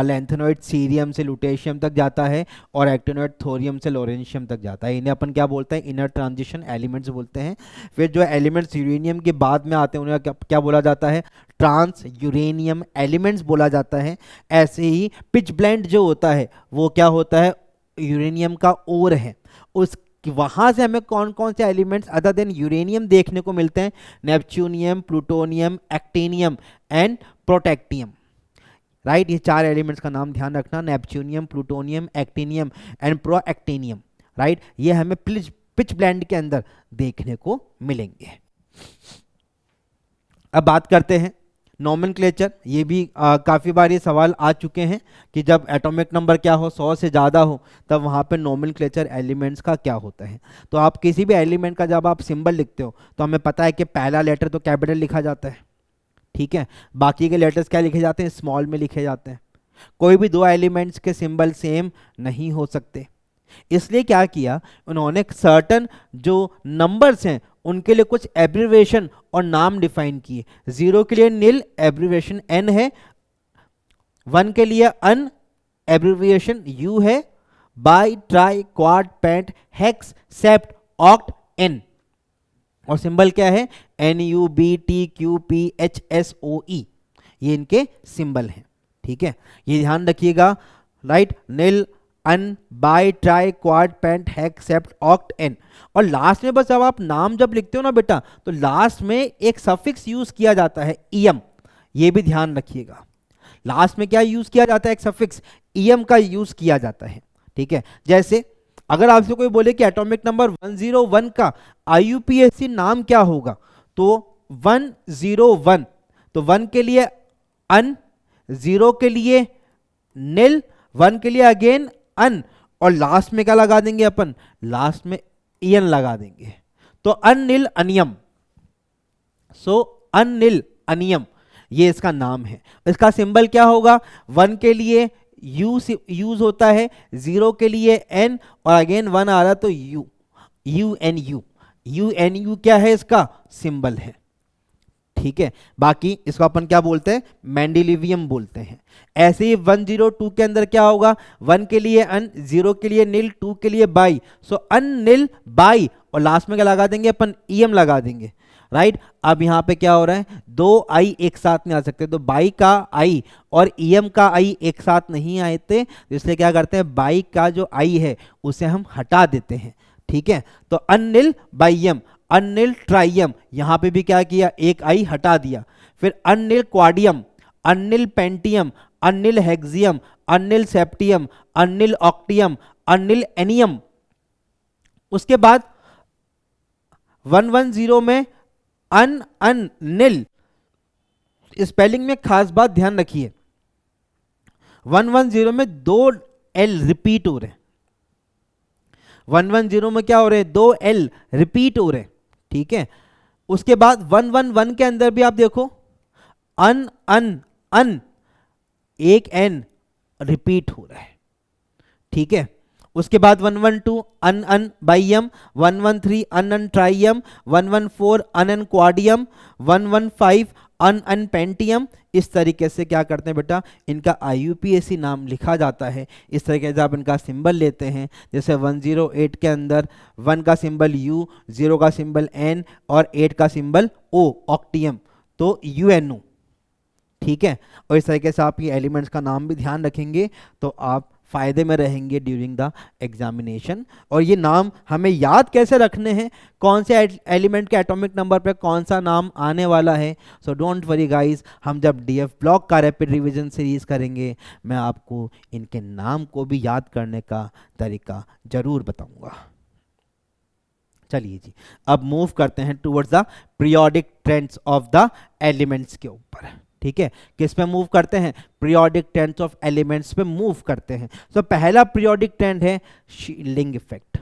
लेंथेनॉइड सीरियम से लुटेशियम तक जाता है और एक्टेनॉइड थोरियम से लॉरेंशियम तक जाता है। इन्हें अपन क्या बोलते हैं, इनर ट्रांजिशन एलिमेंट्स बोलते हैं। फिर जो एलिमेंट्स यूरेनियम के बाद में आते हैं उन्हें क्या बोला जाता है, ट्रांस यूरेनियम एलिमेंट्स बोला जाता है। ऐसे ही पिच ब्लेंड जो होता है वो क्या होता है, यूरेनियम का ओर है, उस कि वहां से हमें कौन कौन से एलिमेंट्स अदर देन यूरेनियम देखने को मिलते हैं, neptunium, plutonium, actinium and protactinium, right. ये 4 एलिमेंट्स का नाम ध्यान रखना, neptunium, plutonium, actinium and protactinium, right. ये हमें पिच ब्लेंड के अंदर देखने को मिलेंगे। अब बात करते हैं नॉमेनक्लेचर। ये भी काफ़ी बार ये सवाल आ चुके हैं कि जब एटॉमिक नंबर क्या हो, 100 से ज़्यादा हो, तब वहाँ पे नॉमेनक्लेचर एलिमेंट्स का क्या होता है। तो आप किसी भी एलिमेंट का जब आप सिंबल लिखते हो तो हमें पता है कि पहला लेटर तो कैपिटल लिखा जाता है, ठीक है, बाकी के लेटर्स क्या लिखे जाते हैं, स्मॉल में लिखे जाते हैं। कोई भी 2 एलिमेंट्स के सिंबल सेम नहीं हो सकते, इसलिए क्या किया उन्होंने, सर्टन जो नंबर्स हैं उनके लिए कुछ एब्रिवेशन और नाम डिफाइन किए। 0 के लिए नील, एब्रिवेशन N है। 1 के लिए अन, एब्रिविएशन U है। Bi, tri, quad, pent, hex, sept, oct, N। और सिंबल क्या है, NUBTQPHSOE, ये इनके सिंबल हैं, ठीक है। ये ध्यान रखिएगा, right, nil, un, bi, tri, quad, pent, hex, sept, oct, N। और लास्ट में बस जब आप नाम जब लिखते हो ना बेटा, तो लास्ट में एक सफिक्स यूज किया जाता है, EM। ये भी ध्यान रखिएगा, लास्ट में क्या यूज किया जाता है, एक सफिक्स EM का यूज किया जाता है, ठीक है। जैसे अगर आपसे कोई बोले कि एटॉमिक नंबर 101 का IUPAC नाम क्या होगा, तो 101, तो 1 के लिए अन, 0 के लिए नील, 1 के लिए अगेन अन, और लास्ट में क्या लगा देंगे अपन, लास्ट में इन लगा देंगे, तो अनिल अनियम। सो अनिल अनियम ये इसका नाम है। इसका सिंबल क्या होगा, 1 के लिए यू यूज होता है, 0 के लिए एन, और अगेन 1 आ रहा तो U, U N U, U N U क्या है इसका सिंबल है। ठीक है, बाकी इसको अपन क्या बोलते हैं, मेंडेलिवियम बोलते हैं। ऐसे ही 102 के अंदर क्या होगा, 1 के लिए अन, 0 के लिए नील, 2 के लिए bi, so un nil bi, और लास्ट में क्या लगा देंगे अपन, ईएम लगा देंगे, राइट। अब यहाँ पे क्या हो रहा है, 2 आई एक साथ नहीं आ सकते, तो बाई का आई और ईएम का आई एक साथ नहीं आए थे, तो इसलिए क्या करते हैं, बाई का जो आई है उसे हम हटा देते हैं। ठीक है, तो अनिल बाइयम, अनिल ट्राइयम, यहां पे भी क्या किया, एक आई हटा दिया। फिर अनिल क्वाडियम, अनिल पेंटियम, अनिल हेक्सियम, अनिल सेप्टियम, अनिल ऑक्टियम, अनिल एनियम। उसके बाद 110 में अन निल, स्पेलिंग में खास बात ध्यान रखिए, 110 में 2 एल रिपीट हो रहे हैं, 110 में क्या हो रहे हैं, 2 एल रिपीट हो रहे हैं। ठीक है, उसके बाद 111 के अंदर भी आप देखो, अन अन अन, एक एन रिपीट हो रहा है। ठीक है, उसके बाद 112 अन अन बाइयम, 113 अन अन ट्राइयम, 114 अन अन क्वाडियम, 115 अन अन पेंटियम। इस तरीके से क्या करते हैं बेटा, इनका IUPAC नाम लिखा जाता है। इस तरीके से आप इनका सिंबल लेते हैं, जैसे 108 के अंदर 1 का सिंबल U, 0 का सिंबल N और 8 का सिंबल O, ऑक्टियम, तो UNO। ठीक है, और इस तरीके से आप ये एलिमेंट्स का नाम भी ध्यान रखेंगे तो आप फायदे में रहेंगे ड्यूरिंग द एग्जामिनेशन। और ये नाम हमें याद कैसे रखने हैं, कौन से एलिमेंट के एटॉमिक नंबर पे कौन सा नाम आने वाला है। सो डोंट वरी गाइस, हम जब DF ब्लॉक का रैपिड रिवीजन सीरीज करेंगे मैं आपको इनके नाम को भी याद करने का तरीका जरूर बताऊंगा। चलिए जी, अब मूव करते हैं towards the periodic trends of the elements के ऊपर। ठीक है, किस पे मूव करते हैं, पीरियोडिक ट्रेंड्स ऑफ एलिमेंट्स पे मूव करते हैं। तो पहला पीरियोडिक ट्रेंड है shielding effect,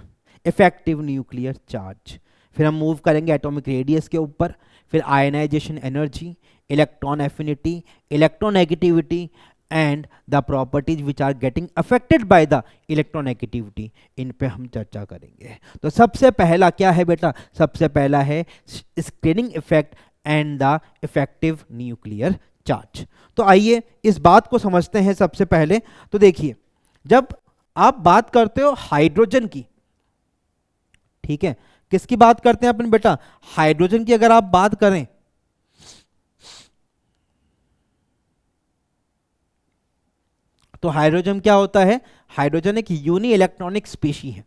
effective nuclear charge. फिर हम मूव करेंगे एटॉमिक रेडियस के ऊपर, फिर ionisation energy, electron affinity, electronegativity and the properties which are getting affected by the electronegativity, इन पे हम चर्चा करेंगे। तो सबसे पहला क्या है बेटा, सबसे पहला है screening effect and the effective nuclear charge. तो आइए इस बात को समझते हैं सबसे पहले। तो देखिए, जब आप बात करते हो हाइड्रोजन की, ठीक है, किसकी बात करते हैं अपन बेटा, हाइड्रोजन की अगर आप बात करें तो हाइड्रोजन क्या होता है, हाइड्रोजन एक यूनी इलेक्ट्रॉनिक स्पीशी है।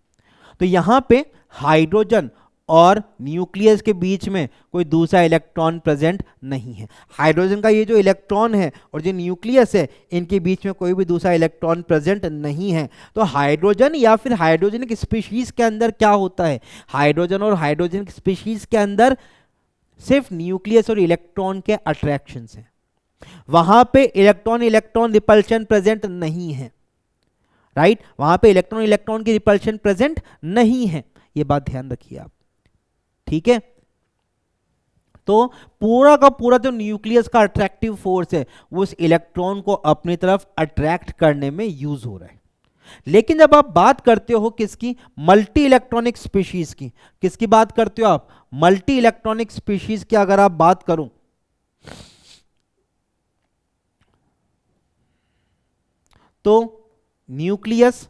तो यहां पे हाइड्रोजन और न्यूक्लियस के बीच में कोई दूसरा इलेक्ट्रॉन प्रेजेंट नहीं है। हाइड्रोजन का ये जो इलेक्ट्रॉन है और जो न्यूक्लियस है, इनके बीच में कोई भी दूसरा इलेक्ट्रॉन प्रेजेंट नहीं है। तो हाइड्रोजन या फिर हाइड्रोजन की स्पीशीज के अंदर क्या होता है, हाइड्रोजन और हाइड्रोजन की स्पीशीज के अंदर सिर्फ न्यूक्लियस और इलेक्ट्रॉन के अट्रैक्शन हैं, वहां पे इलेक्ट्रॉन इलेक्ट्रॉन रिपल्शन प्रेजेंट नहीं है, राइट, वहां पे इलेक्ट्रॉन इलेक्ट्रॉन की रिपल्शन प्रेजेंट नहीं है। ये बात ध्यान रखिए आप। ठीक है, तो पूरा का पूरा जो न्यूक्लियस का अट्रैक्टिव फोर्स है वो उस इलेक्ट्रॉन को अपनी तरफ अट्रैक्ट करने में यूज हो रहा है। लेकिन जब आप बात करते हो किसकी, मल्टी इलेक्ट्रॉनिक स्पीशीज की, किसकी बात करते हो आप, मल्टी इलेक्ट्रॉनिक स्पीशीज की अगर आप बात करूं तो न्यूक्लियस,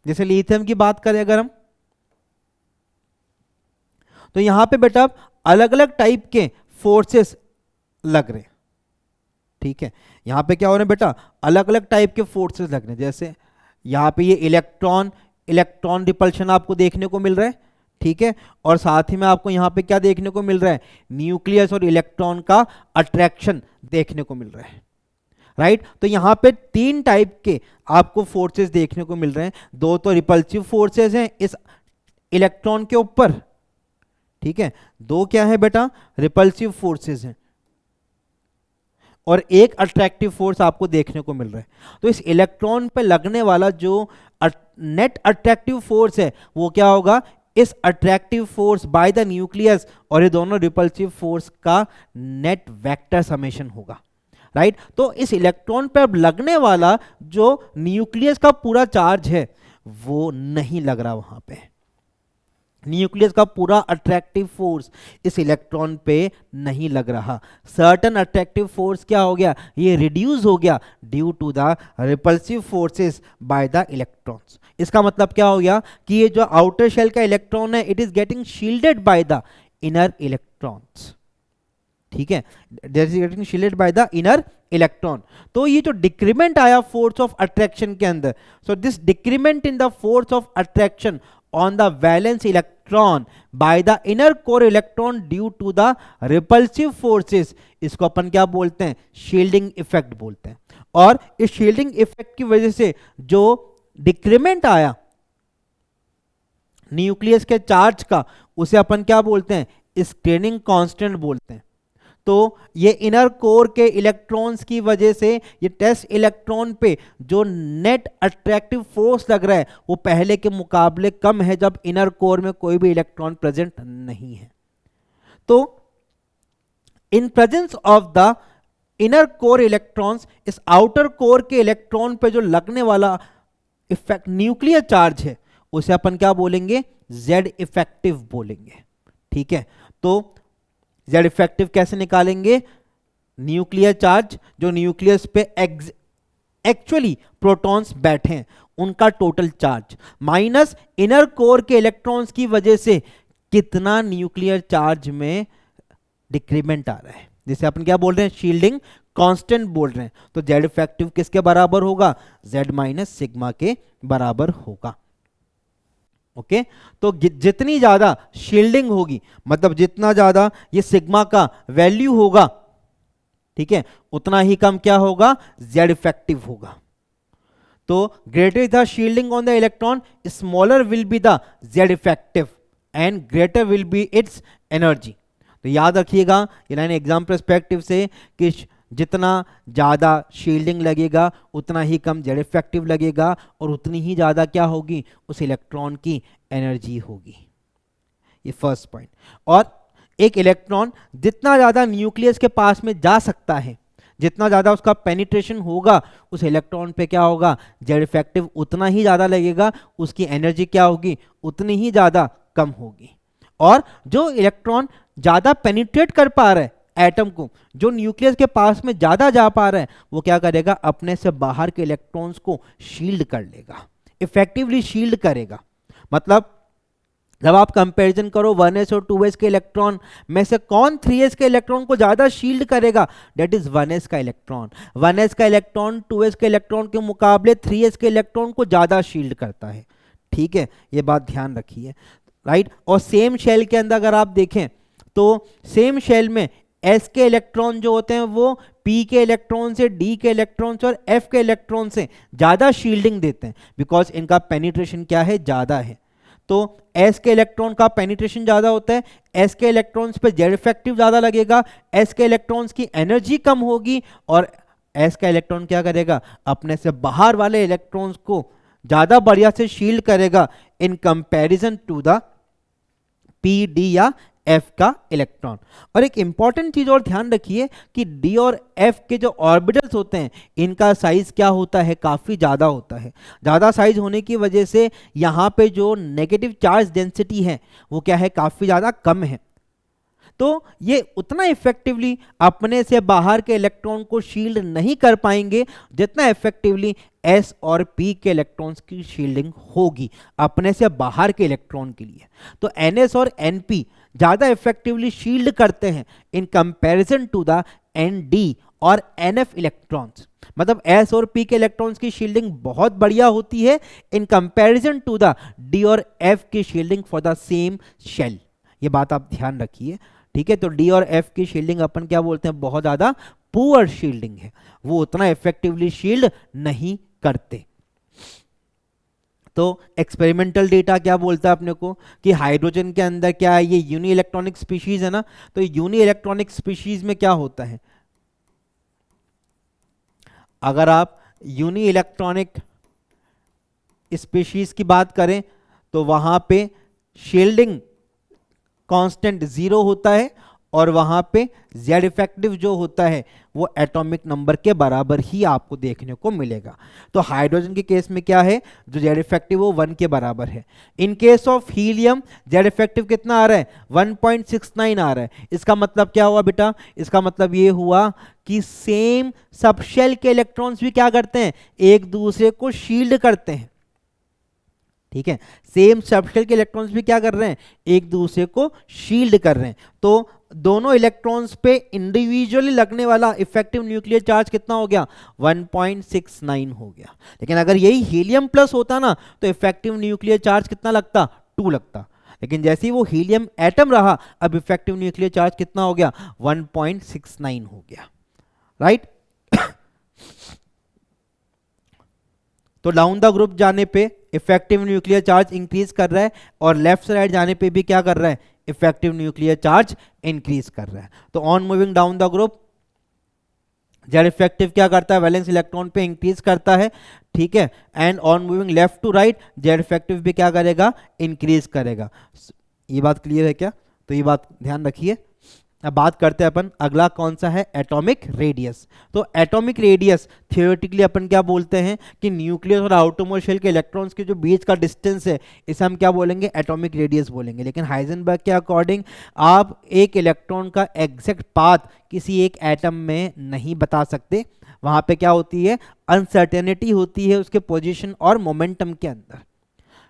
जैसे लिथियम की बात करें अगर हम, तो यहां पे बेटा अलग अलग टाइप के फोर्सेस लग रहे हैं। ठीक है, यहां पे क्या हो रहे हैं बेटा, अलग अलग टाइप के फोर्सेस लग रहे हैं। जैसे यहां पे ये इलेक्ट्रॉन इलेक्ट्रॉन रिपल्शन आपको देखने को मिल रहा है, ठीक है, और साथ ही में आपको यहां पे क्या देखने को मिल रहा है, न्यूक्लियस और इलेक्ट्रॉन का अट्रैक्शन देखने को मिल रहा है, राइट। तो यहां पे 3 टाइप के आपको फोर्सेस देखने को मिल रहे हैं। 2 तो रिपल्सिव फोर्सेस हैं इस इलेक्ट्रॉन के ऊपर, ठीक है, दो क्या है बेटा, रिपल्सिव फोर्सेस हैं और एक अट्रैक्टिव फोर्स आपको देखने को मिल रहा है। तो इस इलेक्ट्रॉन पे लगने वाला जो नेट अट्रैक्टिव फोर्स है वो क्या होगा, इस attractive force by the nucleus और ये दोनों रिपल्सिव फोर्स का नेट वेक्टर समेशन होगा, राइट। तो इस इलेक्ट्रॉन पर अब लगने वाला जो न्यूक्लियस का पूरा चार्ज है वो नहीं लग रहा वहां पे, न्यूक्लियस का पूरा अट्रैक्टिव फोर्स इस इलेक्ट्रॉन पे नहीं लग रहा। सर्टन अट्रैक्टिव फोर्स क्या हो गया, ये रिड्यूस हो गया due to the repulsive forces by the electrons. इसका मतलब क्या हो गया कि ये जो आउटर शेल का इलेक्ट्रॉन है it is getting shielded by the inner electrons, ठीक है, that is getting shielded by the inner electron. तो ये जो डिक्रीमेंट आया फोर्स ऑफ अट्रैक्शन के अंदर, so this decrement in the force of attraction on the valence electron by the inner core electron due to the repulsive forces, इसको अपन क्या बोलते हैं, शील्डिंग इफेक्ट बोलते हैं। और इस शील्डिंग इफेक्ट की वजह से जो डिक्रीमेंट आया न्यूक्लियस के चार्ज का उसे अपन क्या बोलते हैं, स्क्रीनिंग कांस्टेंट बोलते हैं। तो ये इनर कोर के इलेक्ट्रॉन्स की वजह से ये टेस्ट इलेक्ट्रॉन पे जो नेट अट्रैक्टिव फोर्स लग रहा है वो पहले के मुकाबले कम है जब इनर कोर में कोई भी इलेक्ट्रॉन प्रेजेंट नहीं है। तो in presence of the inner core electrons, इस आउटर कोर के इलेक्ट्रॉन पे जो लगने वाला इफेक्ट न्यूक्लियर चार्ज है उसे अपन क्या बोलेंगे, जेड इफेक्टिव बोलेंगे, ठीक है। तो जेड इफेक्टिव कैसे निकालेंगे, न्यूक्लियर चार्ज जो न्यूक्लियस पे एक्चुअली प्रोटॉन्स बैठे हैं उनका total charge minus inner core के इलेक्ट्रॉन्स की वजह से कितना न्यूक्लियर चार्ज में डिक्रीमेंट आ रहा है, जिसे अपन क्या बोल रहे हैं, शील्डिंग कांस्टेंट बोल रहे हैं। तो जेड इफेक्टिव किसके बराबर होगा, जेड माइनस सिग्मा के बराबर होगा, ओके। तो जितनी ज्यादा शील्डिंग होगी, मतलब जितना ज्यादा ये सिग्मा का वैल्यू होगा, ठीक है, उतना ही कम क्या होगा, जेड इफेक्टिव होगा। तो greater the shielding on the electron smaller will be the Z effective and greater will be it's energy. तो याद रखिएगा ये लाइन एग्जाम पर्सपेक्टिव से कि जितना ज़्यादा शील्डिंग लगेगा उतना ही कम जेड इफेक्टिव लगेगा और उतनी ही ज़्यादा क्या होगी, उस इलेक्ट्रॉन की एनर्जी होगी। ये फर्स्ट पॉइंट। और एक इलेक्ट्रॉन जितना ज़्यादा न्यूक्लियस के पास में जा सकता है, जितना ज़्यादा उसका पेनिट्रेशन होगा उस इलेक्ट्रॉन पे क्या होगा, जेड इफेक्टिव उतना ही ज़्यादा लगेगा, उसकी एनर्जी क्या होगी, उतनी ही ज़्यादा कम होगी। और जो इलेक्ट्रॉन ज़्यादा पेनिट्रेट कर पा रहा है एटम को, जो न्यूक्लियस के पास में ज़्यादा जा पा रहा है, वो क्या करेगा, अपने से बाहर के इलेक्ट्रॉन्स को शील्ड कर लेगा, इफेक्टिवली शील्ड करेगा। मतलब जब आप कंपैरिजन करो 1s और 2s के इलेक्ट्रॉन में से कौन 3s के इलेक्ट्रॉन को ज़्यादा शील्ड करेगा, डेट इज 1s का इलेक्ट्रॉन। 1s का इलेक्ट्रॉन 2s के इलेक्ट्रॉन के मुकाबले 3s के इलेक्ट्रॉन को ज़्यादा शील्ड करता है, ठीक है, ये बात ध्यान रखिए, राइट। और सेम शेल के अंदर अगर आप देखें तो सेम शेल में s के इलेक्ट्रॉन जो होते हैं वो p के इलेक्ट्रॉन से, d के इलेक्ट्रॉन से और f के इलेक्ट्रॉन से ज़्यादा शील्डिंग देते हैं, बिकॉज इनका पेनिट्रेशन क्या है, ज़्यादा है। तो s के इलेक्ट्रॉन का पेनिट्रेशन ज़्यादा होता है, s के इलेक्ट्रॉन्स पे जेड इफेक्टिव ज़्यादा लगेगा, s के इलेक्ट्रॉन्स की एनर्जी कम होगी और s का इलेक्ट्रॉन क्या करेगा, अपने से बाहर वाले इलेक्ट्रॉन्स को ज़्यादा बढ़िया से शील्ड करेगा in comparison to the p, d या f का इलेक्ट्रॉन। और एक इंपॉर्टेंट चीज और ध्यान रखिए कि d और f के जो ऑर्बिटल्स होते हैं इनका साइज क्या होता है, काफी ज्यादा होता है। ज्यादा साइज होने की वजह से यहाँ पे जो नेगेटिव चार्ज डेंसिटी है वो क्या है, काफी ज्यादा कम है। तो ये उतना इफेक्टिवली अपने से बाहर के इलेक्ट्रॉन को शील्ड नहीं कर पाएंगे जितना इफेक्टिवली s और p के इलेक्ट्रॉन्स की शील्डिंग होगी अपने से बाहर के इलेक्ट्रॉन के लिए। तो ns और np ज़्यादा इफेक्टिवली शील्ड करते हैं in comparison to the nd और nf इलेक्ट्रॉन्स। मतलब s और p के इलेक्ट्रॉन्स की शील्डिंग बहुत बढ़िया होती है in comparison to the d और f की shielding for the same shell. ये बात आप ध्यान रखिए, ठीक है। तो d और f की शील्डिंग अपन क्या बोलते हैं, बहुत ज़्यादा पुअर शील्डिंग है, वो उतना इफेक्टिवली शील्ड नहीं करते। तो एक्सपेरिमेंटल डेटा क्या बोलता है अपने को कि हाइड्रोजन के अंदर क्या है, ये यूनी इलेक्ट्रॉनिक स्पीशीज है ना, तो यूनी इलेक्ट्रॉनिक स्पीशीज में क्या होता है, अगर आप यूनी इलेक्ट्रॉनिक स्पीशीज की बात करें तो वहां पे शील्डिंग कांस्टेंट 0 होता है और वहां पे जेड इफेक्टिव जो होता है वो एटॉमिक नंबर के बराबर ही आपको देखने को मिलेगा। तो हाइड्रोजन के केस में क्या है, जो जेड इफेक्टिव वो 1 के बराबर है। In case of helium Z effective कितना आ रहा है, 1.69 आ रहा है। इसका मतलब क्या हुआ बेटा, इसका मतलब ये हुआ कि सेम सबशेल के इलेक्ट्रॉन्स भी क्या करते हैं, एक दूसरे को शील्ड करते हैं। ठीक है, सेम सबशेल के इलेक्ट्रॉन्स भी क्या कर रहे हैं, एक दूसरे को शील्ड कर रहे हैं। तो दोनों इलेक्ट्रॉन्स पे इंडिविजुअली लगने वाला इफेक्टिव न्यूक्लियर चार्ज कितना हो गया, 1.69 हो गया। लेकिन अगर यही हीलियम प्लस होता ना तो इफेक्टिव न्यूक्लियर चार्ज कितना लगता, 2 लगता। लेकिन जैसे ही वो हीलियम एटम रहा, अब इफेक्टिव न्यूक्लियर चार्ज कितना हो गया, 1.69 हो गया। राइट तो डाउन द ग्रुप जाने पे इफेक्टिव न्यूक्लियर चार्ज इंक्रीज कर रहा है और लेफ्ट साइड जाने पे भी क्या कर रहा है, इफेक्टिव न्यूक्लियर चार्ज इंक्रीज कर रहा है। तो on moving down the group Z effective क्या करता है, वैलेंस इलेक्ट्रॉन पे इंक्रीज करता है। ठीक है, and on moving left to right Z effective भी क्या करेगा, इंक्रीज करेगा। ये बात क्लियर है क्या, तो ये बात ध्यान रखिए। अब बात करते हैं अपन, अगला कौन सा है, एटॉमिक रेडियस। तो एटॉमिक रेडियस थियोरेटिकली अपन क्या बोलते हैं कि न्यूक्लियस और आउटरमोस्ट शेल के इलेक्ट्रॉन्स के जो बीच का डिस्टेंस है, इसे हम क्या बोलेंगे, एटॉमिक रेडियस बोलेंगे। लेकिन हाइजेनबर्ग के अकॉर्डिंग आप एक इलेक्ट्रॉन का एग्जैक्ट पाथ किसी एक एटम में नहीं बता सकते। वहां पे क्या होती है, अनसर्टेनिटी होती है उसके पोजिशन और मोमेंटम के अंदर,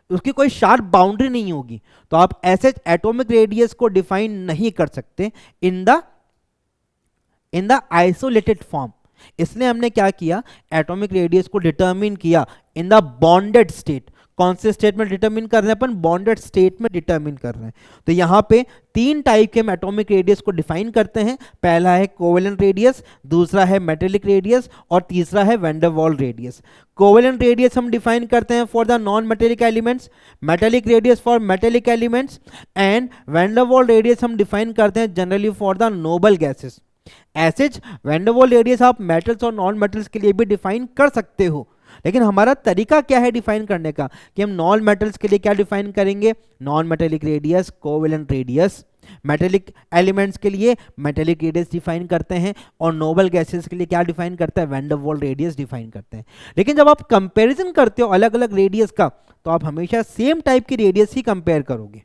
उसकी कोई शार्प बाउंड्री नहीं होगी। तो आप ऐसे एटॉमिक रेडियस को डिफाइन नहीं कर सकते इन द आइसोलेटेड फॉर्म। इसलिए हमने क्या किया, एटॉमिक रेडियस को डिटरमिन किया इन द बॉन्डेड स्टेट। कौन से स्टेट में डिटरमिन कर रहे हैं अपन, बॉन्डेड स्टेट में डिटरमिन कर रहे हैं। तो यहां पे 3 टाइप के हम एटॉमिक रेडियस को डिफाइन करते हैं। पहला है कोवेलेंट रेडियस, दूसरा है मेटेलिक रेडियस और तीसरा है van der Waal radius. Covalent radius हम डिफाइन करते हैं for the non metallic elements, metallic radius for metallic elements and van der Waal radius हम डिफाइन करते हैं generally for the noble gases. ऐसे वैन डर वाल रेडियस आप मेटल्स और नॉन मेटल्स के लिए भी डिफाइन कर सकते हो। लेकिन हमारा तरीका क्या है डिफाइन करने का, कि हम नॉन मेटल्स के लिए क्या डिफाइन करेंगे, non metallic radius, covalent radius. Metallic elements के लिए मेटेलिक रेडियस डिफाइन करते हैं और नोबल गैसेस के लिए क्या डिफाइन करते हैं, van der Waal radius define करते हैं। लेकिन जब आप कंपैरिजन करते हो अलग अलग रेडियस का, तो आप हमेशा सेम टाइप की रेडियस ही कंपेयर करोगे।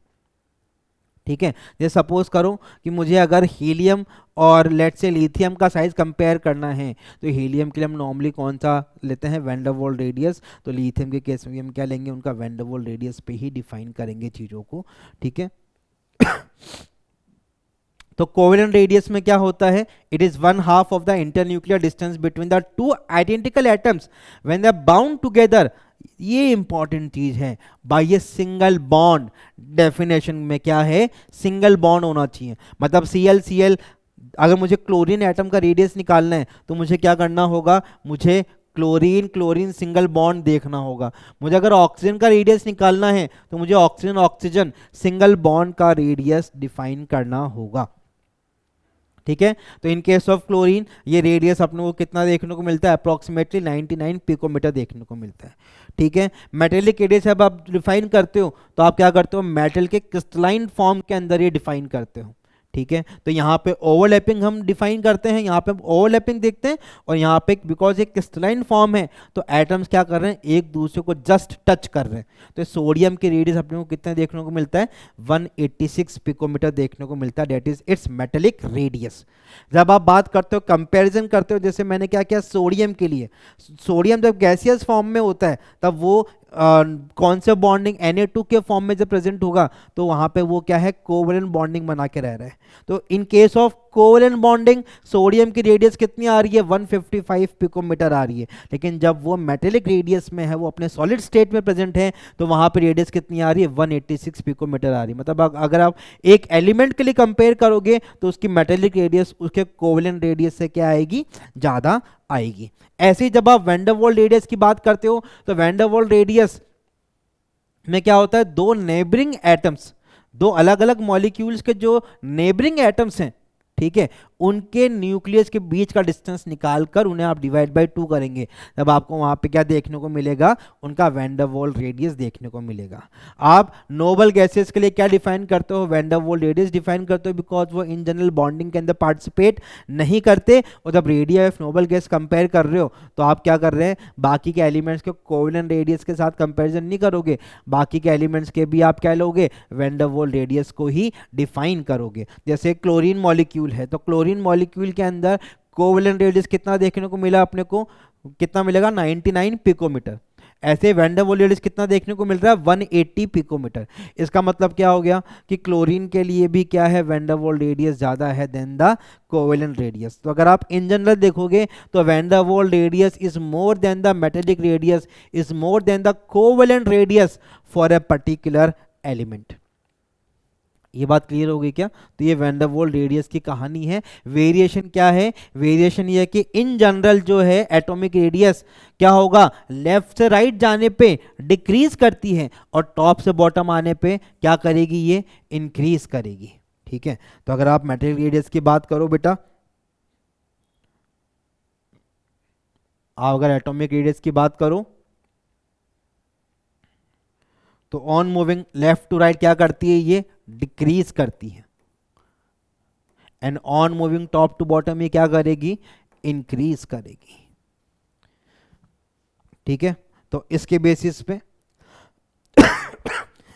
ठीक है, जैसे सपोज करो कि मुझे अगर हीलियम और लेट से लिथियम का साइज कंपेयर करना है, तो हीलियम के लिए हम नॉर्मली कौन सा लेते हैं, वैन डर वाल रेडियस। तो लिथियम के केस में हम क्या लेंगे, उनका वैन डर वाल रेडियस पे ही डिफाइन करेंगे चीज़ों को। ठीक है तो कोवेलेंट रेडियस में क्या होता है, it is 1/2 of the internuclear distance between the 2 identical atoms when they are bound together. ये इंपॉर्टेंट चीज है, by a single bond. Definition में क्या है, सिंगल बॉन्ड होना चाहिए। मतलब Cl अगर मुझे क्लोरीन एटम का रेडियस निकालना है तो मुझे क्या करना होगा, मुझे क्लोरीन क्लोरीन सिंगल बॉन्ड देखना होगा। मुझे अगर ऑक्सीजन का रेडियस निकालना है तो मुझे ऑक्सीजन ऑक्सीजन सिंगल बॉन्ड का रेडियस डिफाइन करना होगा। ठीक है, तो इन केस ऑफ क्लोरीन ये रेडियस अपने को कितना देखने को मिलता है, अप्रॉक्सीमेटली 99 पिकोमीटर देखने को मिलता है। ठीक है, मेटेलिक रेडियस अब आप डिफाइन करते हो तो आप क्या करते हो, मेटल के क्रिस्टलाइन फॉर्म के अंदर ये डिफाइन करते हो। ठीक है, तो यहाँ पे ओवरलैपिंग हम डिफाइन करते हैं, यहाँ पे ओवरलैपिंग देखते हैं, और यहाँ पे बिकॉज एक क्रिस्टलाइन फॉर्म है तो एटम्स क्या कर रहे हैं, एक दूसरे को जस्ट टच कर रहे हैं। तो सोडियम के रेडियस अपने को कितना देखने को मिलता है, 186 पिकोमीटर देखने को मिलता है, that is its metallic radius. जब आप बात करते हो, कंपैरिजन करते हो, जैसे मैंने क्या किया सोडियम के लिए, सोडियम जब गैसियस फॉर्म में होता है तब वो कौन से बॉन्डिंग Na2 के फॉर्म में जब प्रेजेंट होगा तो वहां पे वो क्या है, कोवेलेंट बॉन्डिंग बना के रह रहा है। तो in case of covalent bonding sodium की रेडियस कितनी आ रही है, 155 पिकोमीटर आ रही है। लेकिन जब वो मेटेलिक रेडियस में है, वो अपने सॉलिड स्टेट में प्रेजेंट है, तो वहां पे रेडियस कितनी आ रही है, 186 पिकोमीटर आ रही है। मतलब अगर आप एक एलिमेंट के लिए कंपेयर करोगे तो उसकी मेटेलिक रेडियस उसके कोवेलेंट रेडियस से क्या आएगी, ज्यादा आएगी। ऐसे ही जब आप वैन डर वाल रेडियस की बात करते हो तो वैन डर वाल रेडियस में क्या होता है, दो नेबरिंग एटम्स, दो अलग अलग मॉलिक्यूल्स के जो नेबरिंग एटम्स हैं, ठीक है, उनके न्यूक्लियस के बीच का डिस्टेंस निकालकर उन्हें आप डिवाइड बाय 2 करेंगे, तब आपको वहां पे क्या देखने को मिलेगा, उनका वैन डर वाल्स रेडियस देखने को मिलेगा। आप नोबल गैसेस के लिए क्या डिफाइन करते हो, van der Waals radius define करते हो, बिकॉज वो इन जनरल बॉन्डिंग के अंदर पार्टिसिपेट नहीं करते। और जब radius of noble gas compare कर रहे हो तो आप क्या कर रहे हैं, बाकी के एलिमेंट्स के कोवेलेंट रेडियस के साथ कंपेरिजन नहीं करोगे, बाकी के एलिमेंट्स के भी आप क्या लोगे, वैन डर वाल्स रेडियस को ही डिफाइन करोगे। जैसे क्लोरीन मॉलिक्यूल है, तो क्लोरीन मॉलिक्यूल के अंदर कोवेलेंट रेडियस कितना देखने को मिला अपने को, कितना मिलेगा, 99 पिकोमीटर। ऐसे वैन डर वाल्स रेडियस कितना देखने को मिल रहा है, 180 पिकोमीटर। इसका मतलब क्या हो गया कि क्लोरीन के लिए भी क्या है, वैन डर वाल्स रेडियस ज्यादा है देन द कोवेलेंट रेडियस। तो अगर आप इन जनरल देखोगे तो van der Waals radius is more than the metallic radius, is more than the covalent radius for a particular element. ये बात क्लियर हो गई क्या? तो ये वैन डर वाल्स रेडियस की कहानी है। वेरिएशन क्या है, वेरिएशन ये है कि इन जनरल जो है एटॉमिक रेडियस क्या होगा, लेफ्ट से राइट जाने पे डिक्रीज करती है और टॉप से बॉटम आने पे क्या करेगी, ये इंक्रीज करेगी। ठीक है, तो अगर आप मेटेरियल रेडियस की बात करो बेटा, आप अगर एटॉमिक रेडियस की बात करो तो on moving left to right क्या करती है, ये डिक्रीज करती है, and on moving top to bottom ये क्या करेगी, इंक्रीज करेगी। ठीक है, तो इसके बेसिस पे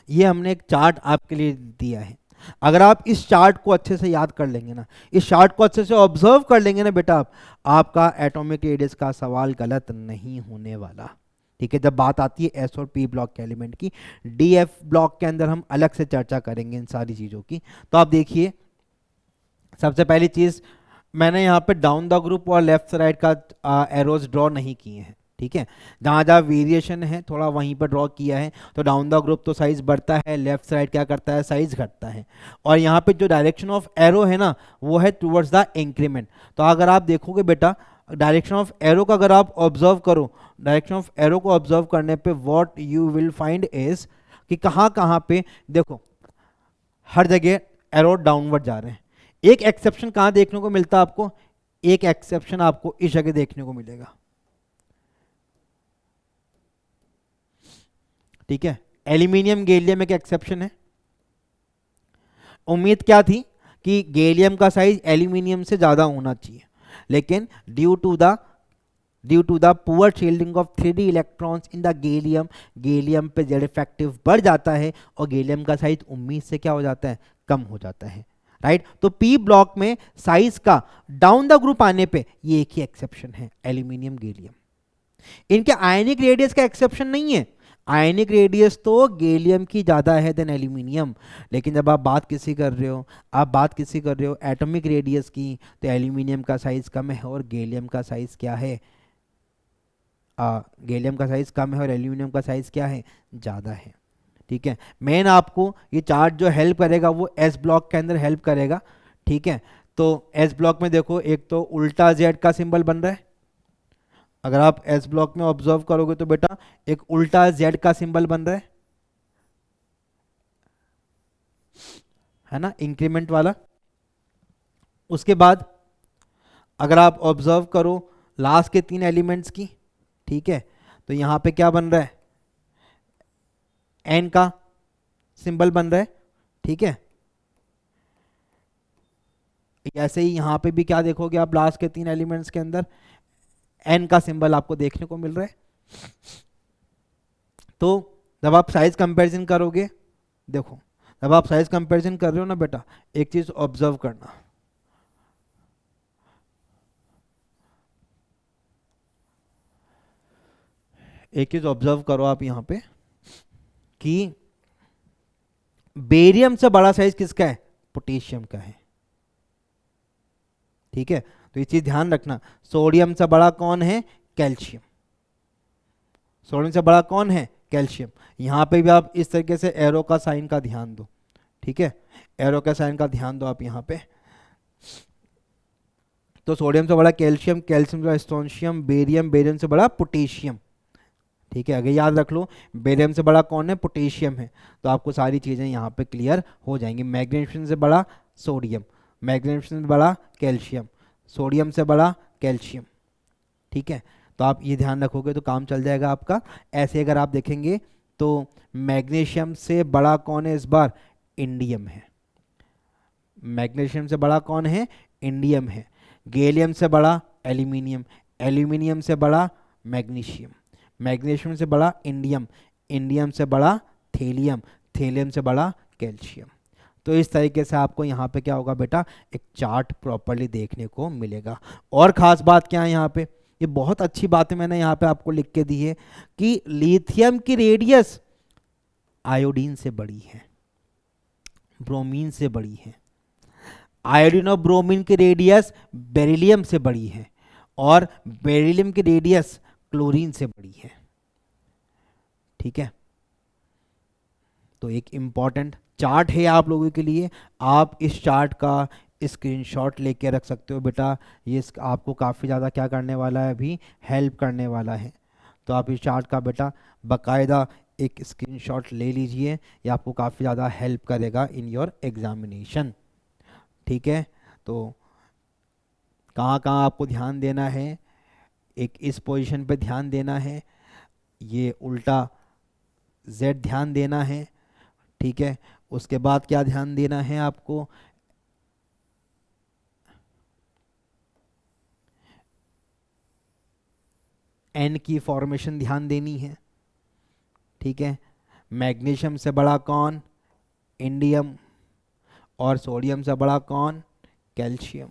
ये हमने एक चार्ट आपके लिए दिया है। अगर आप इस चार्ट को अच्छे से याद कर लेंगे ना, इस चार्ट को अच्छे से ऑब्जर्व कर लेंगे ना बेटा, आपका एटॉमिक रेडियस का सवाल गलत नहीं होने वाला। ठीक है, जब बात आती है एस और पी ब्लॉक के एलिमेंट की, डी एफ ब्लॉक के अंदर हम अलग से चर्चा करेंगे इन सारी चीज़ों की। तो आप देखिए, सबसे पहली चीज़ मैंने यहाँ पे डाउन द ग्रुप और लेफ्ट राइट का एरोज ड्रॉ नहीं किए हैं। ठीक है, जहाँ जहाँ वेरिएशन है थोड़ा वहीं पर ड्रॉ किया है। तो डाउन द ग्रुप तो साइज बढ़ता है, लेफ्ट साइड क्या करता है, साइज घटता है। और यहाँ पे जो डायरेक्शन ऑफ एरो है ना, वो है टुवर्ड्स द इंक्रीमेंट। तो अगर आप देखोगे बेटा, डायरेक्शन ऑफ एरो का अगर आप ऑब्जर्व करो, डायरेक्शन ऑफ एरो को ऑब्जर्व करने पे what you will find is कि कहाँ कहाँ पे देखो, हर जगह एरो डाउनवर्ड जा रहे हैं। एक एक्सेप्शन कहाँ देखने को मिलता है आपको, एक एक्सेप्शन आपको इस जगह देखने को मिलेगा। ठीक है, एल्यूमिनियम गैलियम एक एक्सेप्शन है। उम्मीद क्या थी कि गैलियम का साइज एल्यूमिनियम से ज्यादा होना चाहिए, लेकिन due to the poor shielding of 3d electrons in the gallium, gallium पे जेड इफेक्टिव बढ़ जाता है और गैलियम का साइज उम्मीद से क्या हो जाता है, कम हो जाता है। राइट, तो पी ब्लॉक में साइज का डाउन द ग्रुप आने पे ये एक ही एक्सेप्शन है, एल्यूमिनियम गैलियम। इनके आयनिक रेडियस का एक्सेप्शन नहीं है, आयनिक रेडियस तो गैलियम की ज़्यादा है देन एल्यूमिनियम। लेकिन जब आप बात किसी कर रहे हो, आप बात किसी कर रहे हो एटॉमिक रेडियस की, तो एल्यूमिनियम का साइज कम है और गैलियम का साइज क्या है, गैलियम का साइज कम है और एल्यूमिनियम का साइज क्या है, ज़्यादा है। ठीक है, मेन आपको ये चार्ट जो हेल्प करेगा वो एस ब्लॉक के अंदर हेल्प करेगा। ठीक है, तो एस ब्लॉक में देखो, एक तो उल्टा जेड का सिंबल बन रहा है। अगर आप एस ब्लॉक में ऑब्जर्व करोगे तो बेटा एक उल्टा जेड का सिंबल बन रहा है ना, इंक्रीमेंट वाला। उसके बाद अगर आप ऑब्जर्व करो लास्ट के 3 एलिमेंट्स की, ठीक है, तो यहां पे क्या बन रहा है, एन का सिंबल बन रहा है। ठीक है, ऐसे ही यहां पे भी क्या देखोगे आप, लास्ट के 3 एलिमेंट्स के अंदर एन का सिंबल आपको देखने को मिल रहा है। तो जब आप साइज कंपैरिजन करोगे, देखो जब आप साइज कंपैरिजन कर रहे हो ना बेटा, एक चीज ऑब्जर्व करना, एक चीज ऑब्जर्व करो आप यहां पे कि बेरियम से बड़ा साइज किसका है, पोटेशियम का है। ठीक है, तो ये चीज ध्यान रखना, सोडियम से बड़ा कौन है, कैल्शियम। सोडियम से बड़ा कौन है, कैल्शियम। यहां पे भी आप इस तरीके से एरो का साइन का ध्यान दो। ठीक है, एरो का साइन का ध्यान दो आप यहां पे। तो सोडियम से बड़ा कैल्शियम, कैल्शियम से बड़ा स्ट्रोंशियम, बेरियम, बेरियम से बड़ा पोटेशियम। ठीक है, अगर याद रख लो बेरियम से बड़ा कौन है, पोटेशियम है, तो आपको सारी चीज़ें यहाँ पे क्लियर हो जाएंगी। मैग्नीशियम से बड़ा सोडियम, मैग्नीशियम से बड़ा कैल्शियम, सोडियम से बड़ा कैल्शियम। ठीक है, तो आप ये ध्यान रखोगे तो काम चल जाएगा आपका। ऐसे अगर आप देखेंगे तो मैग्नीशियम से बड़ा कौन है इस बार, इंडियम है। मैग्नीशियम से बड़ा कौन है, इंडियम है। गैलियम से बड़ा एल्यूमिनियम, एल्यूमिनियम से बड़ा मैग्नीशियम, मैग्नीशियम से बड़ा इंडियम, इंडियम से बड़ा थेलियम, थेलियम से बड़ा कैल्शियम। तो इस तरीके से आपको यहाँ पे क्या होगा बेटा, एक चार्ट प्रॉपर्ली देखने को मिलेगा। और ख़ास बात क्या है यहाँ पे, ये बहुत अच्छी बात है, मैंने यहाँ पे आपको लिख के दी है कि लिथियम की रेडियस आयोडीन से बड़ी है, ब्रोमीन से बड़ी है। आयोडीन और ब्रोमीन की रेडियस बेरिलियम से बड़ी है, और बेरिलियम की रेडियस क्लोरीन से बड़ी है। ठीक है, तो एक इंपॉर्टेंट चार्ट है आप लोगों के लिए। आप इस चार्ट का स्क्रीनशॉट लेके रख सकते हो बेटा, ये आपको काफ़ी ज़्यादा क्या करने वाला है, अभी हेल्प करने वाला है। तो आप इस चार्ट का बेटा बाकायदा एक स्क्रीनशॉट ले लीजिए, ये आपको काफ़ी ज़्यादा हेल्प करेगा इन योर एग्जामिनेशन। ठीक है, तो कहाँ कहाँ आपको ध्यान देना है, एक इस पोजीशन पे ध्यान देना है, ये उल्टा z ध्यान देना है। ठीक है, उसके बाद क्या ध्यान देना है आपको, n की फॉर्मेशन ध्यान देनी है। ठीक है, मैग्नीशियम से बड़ा कौन, इंडियम, और सोडियम से बड़ा कौन, कैल्शियम।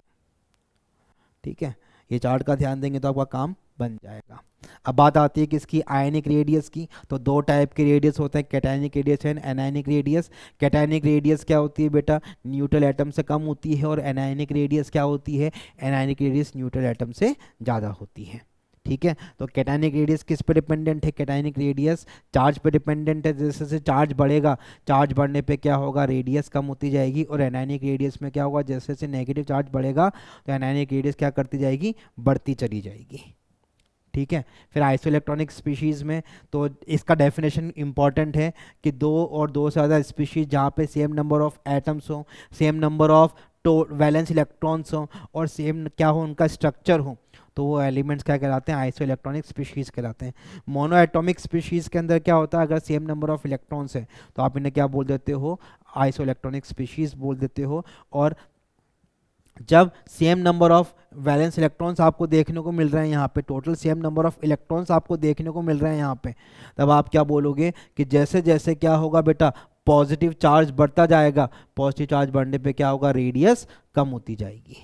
ठीक है, ये चार्ट का ध्यान देंगे तो आपका काम बन जाएगा। अब बात आती है किसकी, आयनिक रेडियस की। तो दो टाइप के रेडियस होते हैं, cationic radius and anionic radius. Cationic radius क्या होती है बेटा, न्यूट्रल एटम से कम होती है, और एनायनिक रेडियस क्या होती है, एनायनिक रेडियस न्यूट्रल एटम से ज़्यादा होती है। ठीक है, तो कैटायनिक रेडियस किस पे डिपेंडेंट है, कैटायनिक रेडियस चार्ज पे डिपेंडेंट है। जैसे जैसे चार्ज बढ़ेगा, चार्ज बढ़ने पे क्या होगा, रेडियस कम होती जाएगी। और एनायनिक रेडियस में क्या होगा, जैसे जैसे नेगेटिव चार्ज बढ़ेगा तो एनायनिक रेडियस क्या करती जाएगी, बढ़ती चली जाएगी। ठीक है, फिर आइसोइलेक्ट्रॉनिक स्पीशीज़ में तो इसका डेफिनेशन इंपॉर्टेंट है कि दो और दो से ज़्यादा स्पीशीज़ जहाँ पे सेम नंबर ऑफ एटम्स हो, same number of valence electrons हो, और सेम क्या हो उनका स्ट्रक्चर हो, तो वो एलिमेंट्स क्या कहलाते हैं, आइसोइलेक्ट्रॉनिक स्पीशीज़ कहलाते हैं। मोनोएटॉमिक स्पीशीज़ के अंदर क्या होता है, अगर सेम नंबर ऑफ इलेक्ट्रॉन्स है तो आप इन्हें क्या बोल देते हो, आइसोइलेक्ट्रॉनिक स्पीशीज़ बोल देते हो। और जब same number of valence electrons आपको देखने को मिल रहे हैं यहाँ पे, total same number of electrons आपको देखने को मिल रहे हैं यहाँ पे, तब आप क्या बोलोगे कि जैसे जैसे क्या होगा बेटा, पॉजिटिव चार्ज बढ़ता जाएगा, पॉजिटिव चार्ज बढ़ने पे क्या होगा, रेडियस कम होती जाएगी।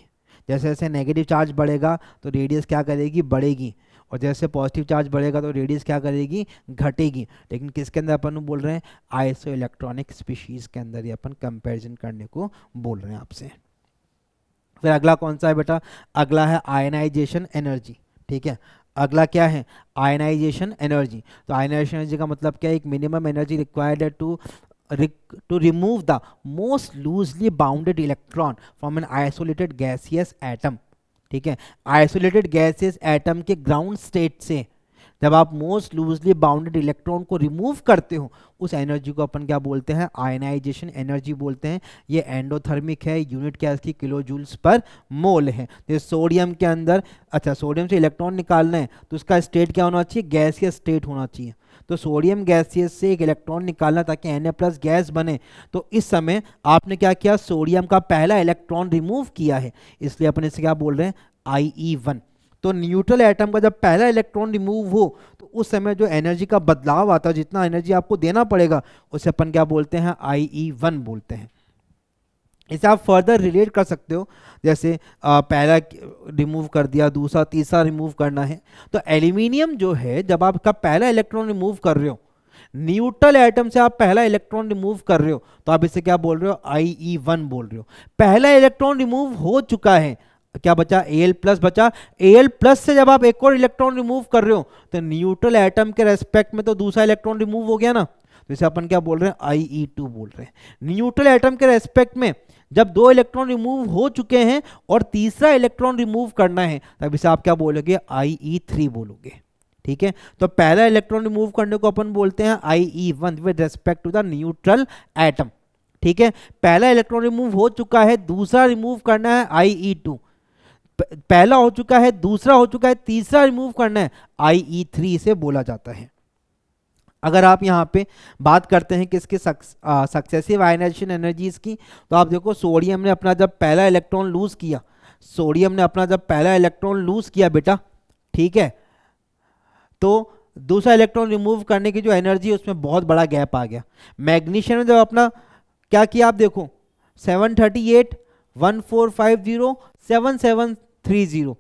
जैसे जैसे नेगेटिव चार्ज बढ़ेगा तो रेडियस क्या करेगी, बढ़ेगी। और जैसे पॉजिटिव चार्ज बढ़ेगा तो रेडियस क्या करेगी, घटेगी। लेकिन किसके अंदर अपन बोल रहे हैं, आइसो इलेक्ट्रॉनिक स्पीशीज़ के अंदर ही अपन कंपेरिजन करने को बोल रहे हैं आपसे। फिर अगला कौन सा है बेटा, अगला है आयनाइजेशन एनर्जी। ठीक है, अगला क्या है, आयनाइजेशन एनर्जी। तो आयनाइजेशन एनर्जी का मतलब क्या है, एक minimum energy required to remove the most loosely bounded electron from an isolated gaseous atom। ठीक है, आइसोलेटेड गैसेस एटम के ग्राउंड स्टेट से जब आप मोस्ट लूजली बाउंडेड इलेक्ट्रॉन को रिमूव करते हो, उस एनर्जी को अपन क्या बोलते हैं, आयनाइजेशन एनर्जी बोलते हैं। ये एंडोथर्मिक है, यूनिट क्या इसकी, किलो जूल्स पर मोल है। तो सोडियम के अंदर, अच्छा सोडियम से इलेक्ट्रॉन निकालना है तो उसका स्टेट क्या होना चाहिए, गैसियस स्टेट होना चाहिए। तो सोडियम गैसियस से एक इलेक्ट्रॉन निकालना ताकि Na+ गैस बने, तो इस समय आपने क्या किया, सोडियम का पहला इलेक्ट्रॉन रिमूव किया है, इसलिए अपन इसे क्या बोल रहे हैं, IE1। तो न्यूट्रल एटम का जब पहला इलेक्ट्रॉन रिमूव हो तो उस समय जो एनर्जी का बदलाव आता है, जितना एनर्जी आपको देना पड़ेगा, उसे अपन क्या बोलते हैं, IE1 बोलते हैं। इसे आप फर्दर रिलेट कर सकते हो, जैसे पहला रिमूव कर दिया, दूसरा तीसरा रिमूव करना है। तो एल्यूमिनियम जो है, जब आपका पहला इलेक्ट्रॉन रिमूव कर रहे हो, न्यूट्रल एटम से आप पहला इलेक्ट्रॉन रिमूव कर रहे हो, तो आप इसे क्या बोल रहे हो, IE1 बोल रहे हो। पहला इलेक्ट्रॉन रिमूव हो चुका है, क्या बचा, Al+ बचा। Al+ से जब आप एक और इलेक्ट्रॉन रिमूव कर रहे हो तो न्यूट्रल एटम के रेस्पेक्ट में तो दूसरा इलेक्ट्रॉन रिमूव हो गया ना, तो इसे अपन क्या बोल रहे हैं, IE2 बोल रहे हैं। न्यूट्रल एटम के रेस्पेक्ट में जब दो इलेक्ट्रॉन रिमूव हो चुके हैं और तीसरा इलेक्ट्रॉन रिमूव करना है, तब इसे आप क्या बोलोगे, IE3 बोलोगे। ठीक है, तो पहला इलेक्ट्रॉन रिमूव करने को अपन बोलते हैं IE1 with respect to the neutral atom. ठीक है, पहला इलेक्ट्रॉन रिमूव हो चुका है, दूसरा रिमूव करना है IE2, पहला हो चुका है, दूसरा हो चुका है, तीसरा रिमूव करना है IE3 से बोला जाता है। अगर आप यहाँ पे बात करते हैं किसके सक्सेसिव आयनाइजेशन एनर्जीज की, तो आप देखो सोडियम ने अपना जब पहला इलेक्ट्रॉन लूज किया, सोडियम ने अपना जब पहला इलेक्ट्रॉन लूज किया बेटा, ठीक है, तो दूसरा इलेक्ट्रॉन रिमूव करने की जो एनर्जी है उसमें बहुत बड़ा गैप आ गया। मैग्नीशियम ने जब अपना क्या किया, आप देखो 738 1450 7730,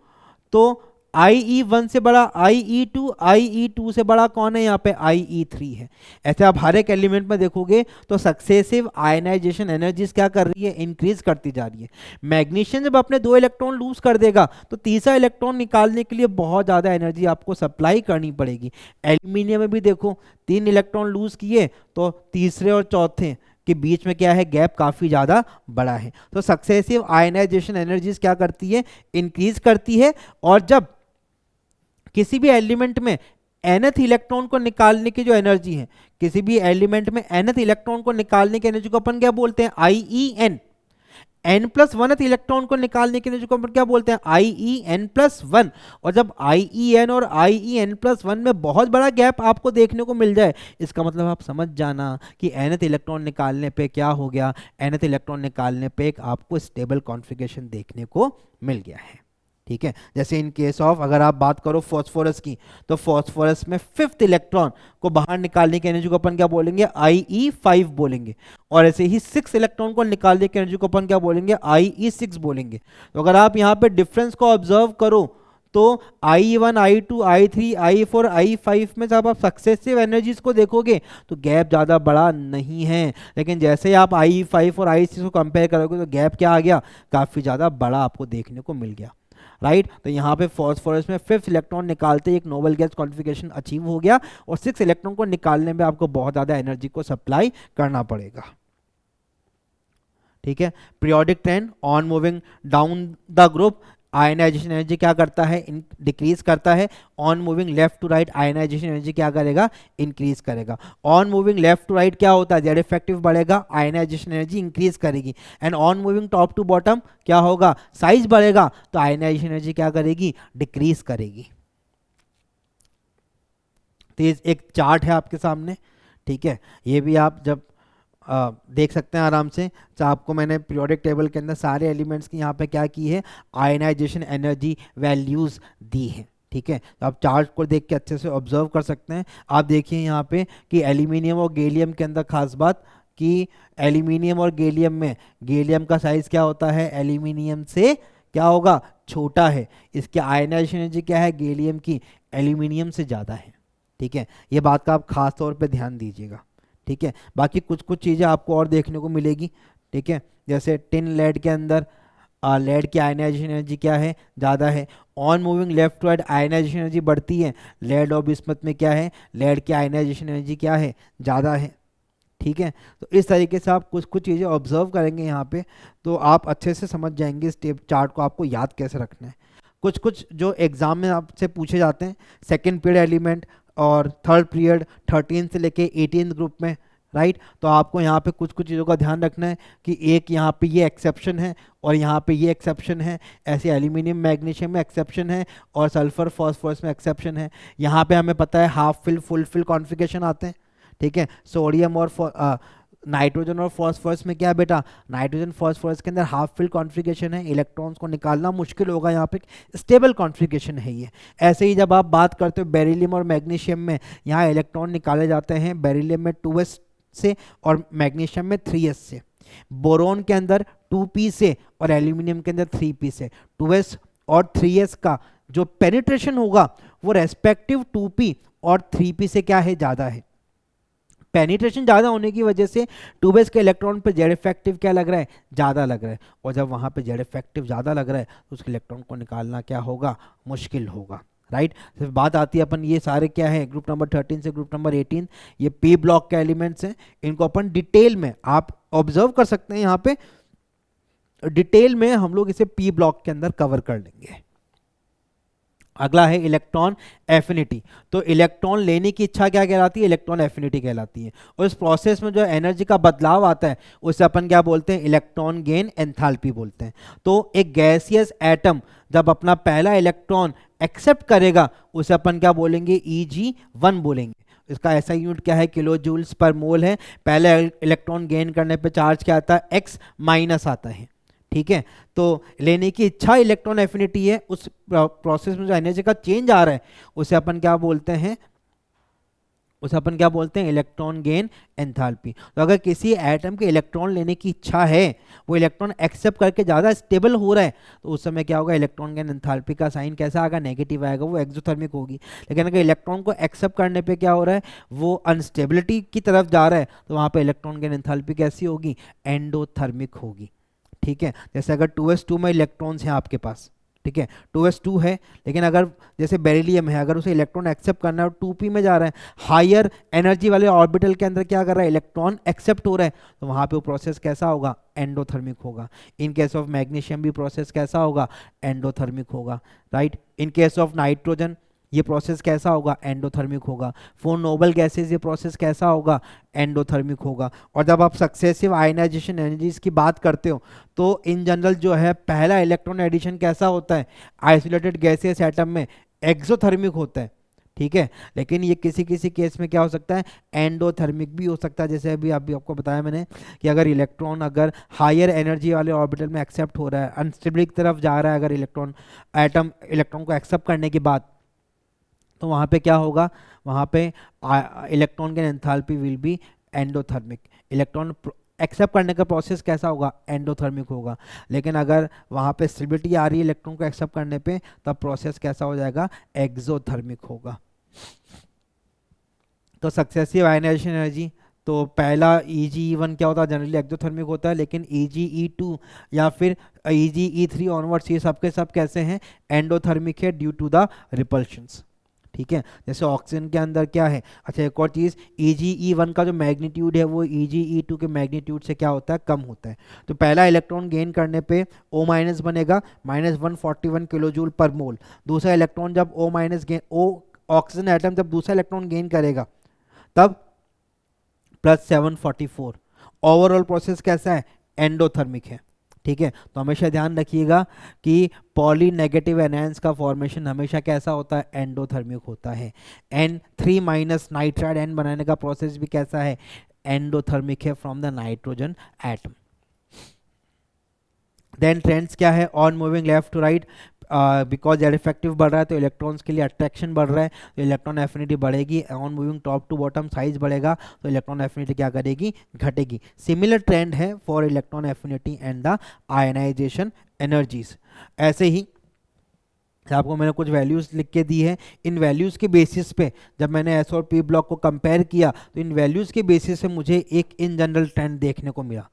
तो IE1 से बड़ा IE2, IE2 से बड़ा कौन है यहाँ पे, IE3 है। ऐसे आप हर एक एलिमेंट में देखोगे तो सक्सेसिव आयनाइजेशन एनर्जीज क्या कर रही है, इंक्रीज करती जा रही है। मैग्नीशियम जब अपने 2 इलेक्ट्रॉन लूज कर देगा तो तीसरा इलेक्ट्रॉन निकालने के लिए बहुत ज़्यादा एनर्जी आपको सप्लाई करनी पड़ेगी। एल्यूमिनियम में भी देखो 3 इलेक्ट्रॉन लूज किए तो तीसरे और चौथे के बीच में क्या है, गैप काफ़ी ज़्यादा बड़ा है। तो सक्सेसिव आयनाइजेशन एनर्जीज क्या करती है, इंक्रीज करती है। और जब किसी भी एलिमेंट में nth इलेक्ट्रॉन को निकालने की जो एनर्जी है, किसी भी एलिमेंट में nth इलेक्ट्रॉन को निकालने की एनर्जी को अपन क्या बोलते हैं, IEN। n+1th इलेक्ट्रॉन को निकालने की एनर्जी को अपन क्या बोलते हैं, IEN+1। और जब IEN और IEN+1 में बहुत बड़ा गैप आपको देखने को मिल जाए, इसका मतलब आप समझ जाना कि nth इलेक्ट्रॉन निकालने पे क्या हो गया, nth इलेक्ट्रॉन निकालने पे एक आपको स्टेबल कॉन्फ़िगरेशन देखने को मिल गया है। ठीक है, जैसे इन केस ऑफ अगर आप बात करो फॉस्फोरस की, तो फॉस्फोरस में 5th इलेक्ट्रॉन को बाहर निकालने की एनर्जी को अपन क्या बोलेंगे, IE5 बोलेंगे। और ऐसे ही 6 इलेक्ट्रॉन को निकालने की एनर्जी को अपन क्या बोलेंगे, IE6 बोलेंगे। तो अगर आप यहाँ पे डिफरेंस को ऑब्जर्व करो तो IE1, IE2, I3, I4, I5 में जब आप सक्सेसिव एनर्जीज को देखोगे तो गैप ज़्यादा बड़ा नहीं है, लेकिन जैसे ही आप IE5 और I6 को कंपेयर करोगे तो गैप क्या आ गया, काफ़ी ज़्यादा बड़ा आपको देखने को मिल गया। राइट, तो यहाँ पे फॉस्फोरस में 5th इलेक्ट्रॉन निकालते ही एक नोबल गैस कॉन्फ़िगरेशन अचीव हो गया, और 6 इलेक्ट्रॉन को निकालने में आपको बहुत ज़्यादा एनर्जी को सप्लाई करना पड़ेगा। ठीक है, periodic trend on moving down the group, ionization energy क्या करता है, डिक्रीज करता है। On moving left to right, ionization energy क्या करेगा, इंक्रीज करेगा। On moving left to right क्या होता है, जेड इफेक्टिव बढ़ेगा, आयनाइजेशन एनर्जी इंक्रीज करेगी। And on moving top to bottom क्या होगा, साइज बढ़ेगा, तो आयनाइजेशन एनर्जी क्या करेगी, डिक्रीज करेगी। तो ये एक चार्ट है आपके सामने, ठीक है, ये भी आप जब देख सकते हैं आराम से। तो आपको मैंने पीरियोडिक टेबल के अंदर सारे एलिमेंट्स की यहाँ पे क्या की है, आयनाइजेशन एनर्जी वैल्यूज़ दी है। ठीक है, तो आप चार्ट को देख के अच्छे से ऑब्जर्व कर सकते हैं। आप देखिए यहाँ पे कि एल्यूमिनियम और गैलियम के अंदर खास बात कि एल्यूमिनियम और गैलियम में गैलियम का साइज़ क्या होता है, एल्यूमिनियम से क्या होगा, छोटा है। इसके आयनाइजेशन एनर्जी क्या है, गैलियम की एल्यूमिनियम से ज़्यादा है। ठीक है, ये बात का आप खास तौर पे ध्यान दीजिएगा। ठीक है, बाकी कुछ कुछ चीज़ें आपको और देखने को मिलेगी। ठीक है, जैसे टिन लेड के अंदर लेड की आयनाइजेशन एनर्जी क्या है, ज़्यादा है। On moving left to right ionization energy बढ़ती है। लेड और बिस्मथ में क्या है, लेड की आयनाइजेशन एनर्जी क्या है, ज़्यादा है। ठीक है, तो इस तरीके से आप कुछ कुछ चीज़ें ऑब्जर्व करेंगे यहाँ पे, तो आप अच्छे से समझ जाएंगे इस चार्ट को आपको याद कैसे रखना है। कुछ कुछ जो एग्जाम में आपसे पूछे जाते हैं, सेकेंड पीरियड एलिमेंट और थर्ड पीरियड 13 से लेके 18 ग्रुप में, राइट, तो आपको यहाँ पे कुछ कुछ चीज़ों का ध्यान रखना है कि एक यहाँ पे ये एक्सेप्शन है और यहाँ पे ये एक्सेप्शन है। ऐसे एल्यूमिनियम मैग्नीशियम में एक्सेप्शन है और सल्फर फॉस्फोरस में एक्सेप्शन है। यहाँ पे हमें पता है half fill full fill configuration आते हैं। ठीक है, सोडियम और नाइट्रोजन और फॉस्फोरस में क्या है बेटा, नाइट्रोजन फॉस्फोरस के अंदर हाफ फिल कॉन्फ़िगरेशन है, इलेक्ट्रॉन्स को निकालना मुश्किल होगा, यहाँ पे स्टेबल कॉन्फ़िगरेशन है ये। ऐसे ही जब आप बात करते हो बेरिलियम और मैग्नीशियम में, यहाँ इलेक्ट्रॉन निकाले जाते हैं बेरिलियम में 2s से और मैग्नीशियम में 3s से। बोरोन के अंदर 2p से और एल्यूमिनियम के अंदर 3p से। 2s और 3s का जो पेनिट्रेशन होगा वो रेस्पेक्टिव 2p और 3p से क्या है, ज़्यादा है। पेनिट्रेशन ज़्यादा होने की वजह से 2s के इलेक्ट्रॉन पे जेड इफेक्टिव क्या लग रहा है, ज़्यादा लग रहा है। और जब वहाँ पे जेड इफेक्टिव ज़्यादा लग रहा है तो उसके इलेक्ट्रॉन को निकालना क्या होगा, मुश्किल होगा। राइट, सिर्फ बात आती है अपन ये सारे क्या है, ग्रुप नंबर 13 से ग्रुप नंबर 18 ये पी ब्लॉक के एलिमेंट्स हैं। इनको अपन डिटेल में आप ऑब्जर्व कर सकते हैं, यहाँ पे डिटेल में हम लोग इसे पी ब्लॉक के अंदर कवर कर लेंगे। अगला है इलेक्ट्रॉन एफिनिटी। तो इलेक्ट्रॉन लेने की इच्छा क्या कहलाती है? इलेक्ट्रॉन एफिनिटी कहलाती है। और इस प्रोसेस में जो एनर्जी का बदलाव आता है उसे अपन क्या बोलते हैं? इलेक्ट्रॉन गेन एंथैल्पी बोलते हैं। तो एक गैसियस एटम जब अपना पहला इलेक्ट्रॉन एक्सेप्ट करेगा उसे अपन क्या बोलेंगे? Eg1 बोलेंगे। इसका ऐसा यूनिट क्या है? किलो जूल्स पर मोल है। पहले इलेक्ट्रॉन गेन करने पे चार्ज क्या आता है? x माइनस आता है। ठीक है, तो लेने की इच्छा इलेक्ट्रॉन एफिनिटी है। उस प्रोसेस में जो एनर्जी का चेंज आ रहा है उसे अपन क्या बोलते हैं? उसे अपन क्या बोलते हैं? Electron gain enthalpy. तो अगर किसी एटम के इलेक्ट्रॉन लेने की इच्छा है, वो इलेक्ट्रॉन एक्सेप्ट करके ज़्यादा स्टेबल हो रहा है, तो उस समय क्या होगा? इलेक्ट्रॉन गेन एंथैल्पी का साइन कैसा आएगा? नेगेटिव आएगा, वो एक्सोथर्मिक होगी। लेकिन अगर इलेक्ट्रॉन को एक्सेप्ट करने पे क्या हो रहा है? वो अनस्टेबिलिटी की तरफ जा रहा है, तो वहाँ पे इलेक्ट्रॉन गेन एंथैल्पी कैसी होगी? एंडोथर्मिक होगी। ठीक है, जैसे अगर 2s2 में इलेक्ट्रॉन्स हैं आपके पास, ठीक है, 2s2 है, लेकिन अगर जैसे बेरिलियम है, अगर उसे इलेक्ट्रॉन एक्सेप्ट करना है और 2p में जा रहा है, हायर एनर्जी वाले ऑर्बिटल के अंदर क्या कर रहा है? इलेक्ट्रॉन एक्सेप्ट हो रहा है, तो वहाँ पे वो प्रोसेस कैसा होगा? एंडोथर्मिक होगा। इन केस ऑफ मैग्नीशियम भी प्रोसेस कैसा होगा? एंडोथर्मिक होगा, right. In case of nitrogen ये प्रोसेस कैसा होगा? एंडोथर्मिक होगा। फॉर नोबल गैसेज ये प्रोसेस कैसा होगा? एंडोथर्मिक होगा। और जब आप सक्सेसिव आयनाइजेशन एनर्जीज की बात करते हो तो इन जनरल जो है पहला इलेक्ट्रॉन एडिशन कैसा होता है? आइसोलेटेड गैसेस एटम में एक्सोथर्मिक होता है। ठीक है, लेकिन ये किसी किसी केस में क्या हो सकता है? एंडोथर्मिक भी हो सकता है। जैसे अभी आपको बताया मैंने कि अगर इलेक्ट्रॉन अगर हायर एनर्जी वाले ऑर्बिटल में एक्सेप्ट हो रहा है, अनस्टेबिलिटी की तरफ जा रहा है, अगर इलेक्ट्रॉन एटम इलेक्ट्रॉन को एक्सेप्ट करने के बाद, तो वहाँ पे क्या होगा? वहाँ पे electron gain enthalpy will be endothermic. Electron accept करने का प्रोसेस कैसा होगा? एंडोथर्मिक होगा। लेकिन अगर वहाँ पे स्टेबिलिटी आ रही है इलेक्ट्रॉन को एक्सेप्ट करने पे, तब प्रोसेस कैसा हो जाएगा? एक्सोथर्मिक होगा। तो सक्सेसिव आयनाइजेशन एनर्जी, तो पहला Eg1 क्या होता है? जनरली एक्सोथर्मिक होता है, लेकिन Ege2 या फिर Ege3 ऑनवर्ड्स ये सब के सब कैसे हैं? एंडोथर्मिक है ड्यू टू द रिपल्शंस। ठीक है, जैसे ऑक्सीजन के अंदर क्या है? अच्छा, एक और चीज़, Ege1 का जो मैग्नीट्यूड है वो Ege2 के मैग्नीट्यूड से क्या होता है? कम होता है। तो पहला इलेक्ट्रॉन गेन करने पे O माइनस बनेगा, -141 किलो जूल पर मोल। दूसरा इलेक्ट्रॉन जब O minus gain, O oxygen atom जब दूसरा इलेक्ट्रॉन गेन करेगा तब +744। ओवरऑल प्रोसेस कैसा है? एंडोथर्मिक है। ठीक है, तो हमेशा ध्यान रखिएगा कि पॉली नेगेटिव एनायंस का फॉर्मेशन हमेशा कैसा होता है? एंडोथर्मिक होता है। N3 माइनस नाइट्राइड N बनाने का प्रोसेस भी कैसा है? एंडोथर्मिक है from the nitrogen atom. Then trends क्या है? On moving left to right, because Z effective बढ़ रहा है तो इलेक्ट्रॉन्स के लिए अट्रैक्शन बढ़ रहा है, तो इलेक्ट्रॉन एफिनिटी बढ़ेगी। On moving top to bottom size बढ़ेगा तो इलेक्ट्रॉन एफिनिटी क्या करेगी? घटेगी। सिमिलर ट्रेंड है for electron affinity and the ionization energies. ऐसे ही आपको मैंने कुछ वैल्यूज़ लिख के दी है। इन वैल्यूज़ के बेसिस पे जब मैंने एस और पी ब्लॉक को कंपेयर किया तो इन वैल्यूज़ के बेसिस पे मुझे एक इन जनरल ट्रेंड देखने को मिला।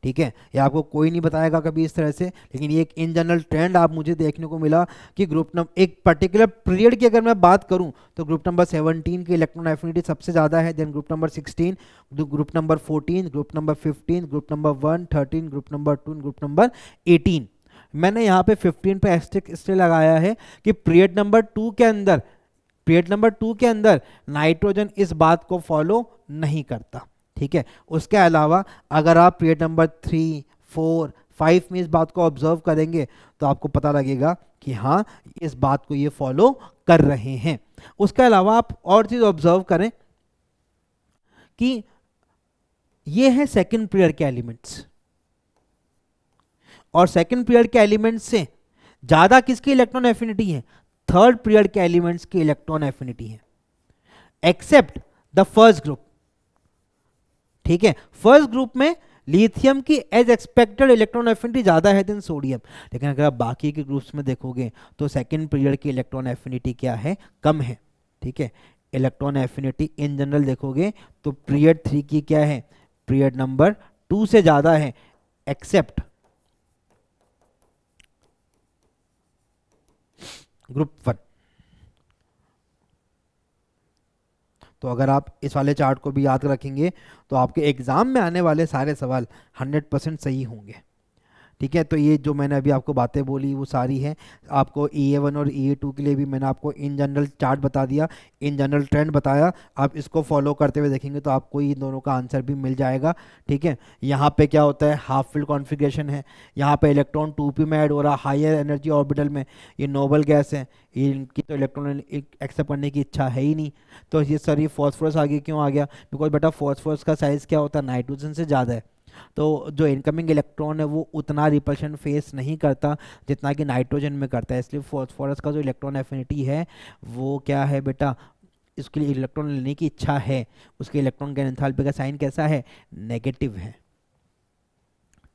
ठीक है, ये आपको कोई नहीं बताएगा कभी इस तरह से, लेकिन ये एक इन जनरल ट्रेंड आप मुझे देखने को मिला कि ग्रुप नंबर एक पर्टिकुलर पीरियड की अगर मैं बात करूं तो ग्रुप नंबर 17 की इलेक्ट्रॉन एफिनिटी सबसे ज़्यादा है, then group number 16, group number 14, group number 15, group number 1, 13, group number 2, group number 18। मैंने यहाँ पे 15 पे एस्टेरिस्क इसलिए लगाया है कि पीरियड नंबर 2 के अंदर, पीरियड नंबर 2 के अंदर नाइट्रोजन इस बात को फॉलो नहीं करता। ठीक है, उसके अलावा अगर आप पीरियड नंबर 3, 4, 5 में इस बात को ऑब्जर्व करेंगे तो आपको पता लगेगा कि हाँ इस बात को ये फॉलो कर रहे हैं। उसके अलावा आप और चीज ऑब्जर्व करें कि ये है सेकंड पीरियड के एलिमेंट्स, और सेकंड पीरियड के एलिमेंट्स से ज्यादा किसकी इलेक्ट्रॉन एफिनिटी है? थर्ड पीरियड के एलिमेंट्स की इलेक्ट्रॉन एफिनिटी है, एक्सेप्ट द फर्स्ट ग्रुप। ठीक है, फर्स्ट ग्रुप में लिथियम की एज एक्सपेक्टेड इलेक्ट्रॉन एफिनिटी ज्यादा है देन सोडियम, लेकिन अगर आप बाकी के ग्रुप्स में देखोगे तो सेकंड पीरियड की इलेक्ट्रॉन एफिनिटी क्या है? कम है। ठीक है, इलेक्ट्रॉन एफिनिटी इन जनरल देखोगे तो पीरियड 3 की क्या है? पीरियड नंबर 2 से ज्यादा है, एक्सेप्ट ग्रुप 1। तो अगर आप इस वाले चार्ट को भी याद रखेंगे तो आपके एग्जाम में आने वाले सारे सवाल 100% सही होंगे। ठीक है। तो ये जो मैंने अभी आपको बातें बोली वो सारी हैं। आपको EA1 और EA2 के लिए भी मैंने आपको इन जनरल चार्ट बता दिया, इन जनरल ट्रेंड बताया। आप इसको फॉलो करते हुए देखेंगे तो आपको इन दोनों का आंसर भी मिल जाएगा। ठीक है। यहाँ पे क्या होता है, हाफ फील्ड कॉन्फ़िगरेशन है, यहाँ पे इलेक्ट्रॉन 2p में ऐड हो रहा, हायर एनर्जी ऑर्बिटल में, ये नोबल गैस है, इनकी तो इलेक्ट्रॉन एक्सेप्ट करने की इच्छा है ही नहीं। तो ये सर, ये फॉस्फोरस आगे क्यों आ गया? बिकॉज बेटा फॉस्फोरस का साइज़ क्या होता है, नाइट्रोजन से ज़्यादा है। तो जो इनकमिंग इलेक्ट्रॉन है वो उतना रिपल्शन फेस नहीं करता जितना कि नाइट्रोजन में करता है, इसलिए फॉस्फोरस का जो इलेक्ट्रॉन एफिनिटी है वो क्या है बेटा, इसके लिए इलेक्ट्रॉन लेने की इच्छा है, उसके इलेक्ट्रॉन का एंथैल्पी का साइन कैसा है, नेगेटिव है।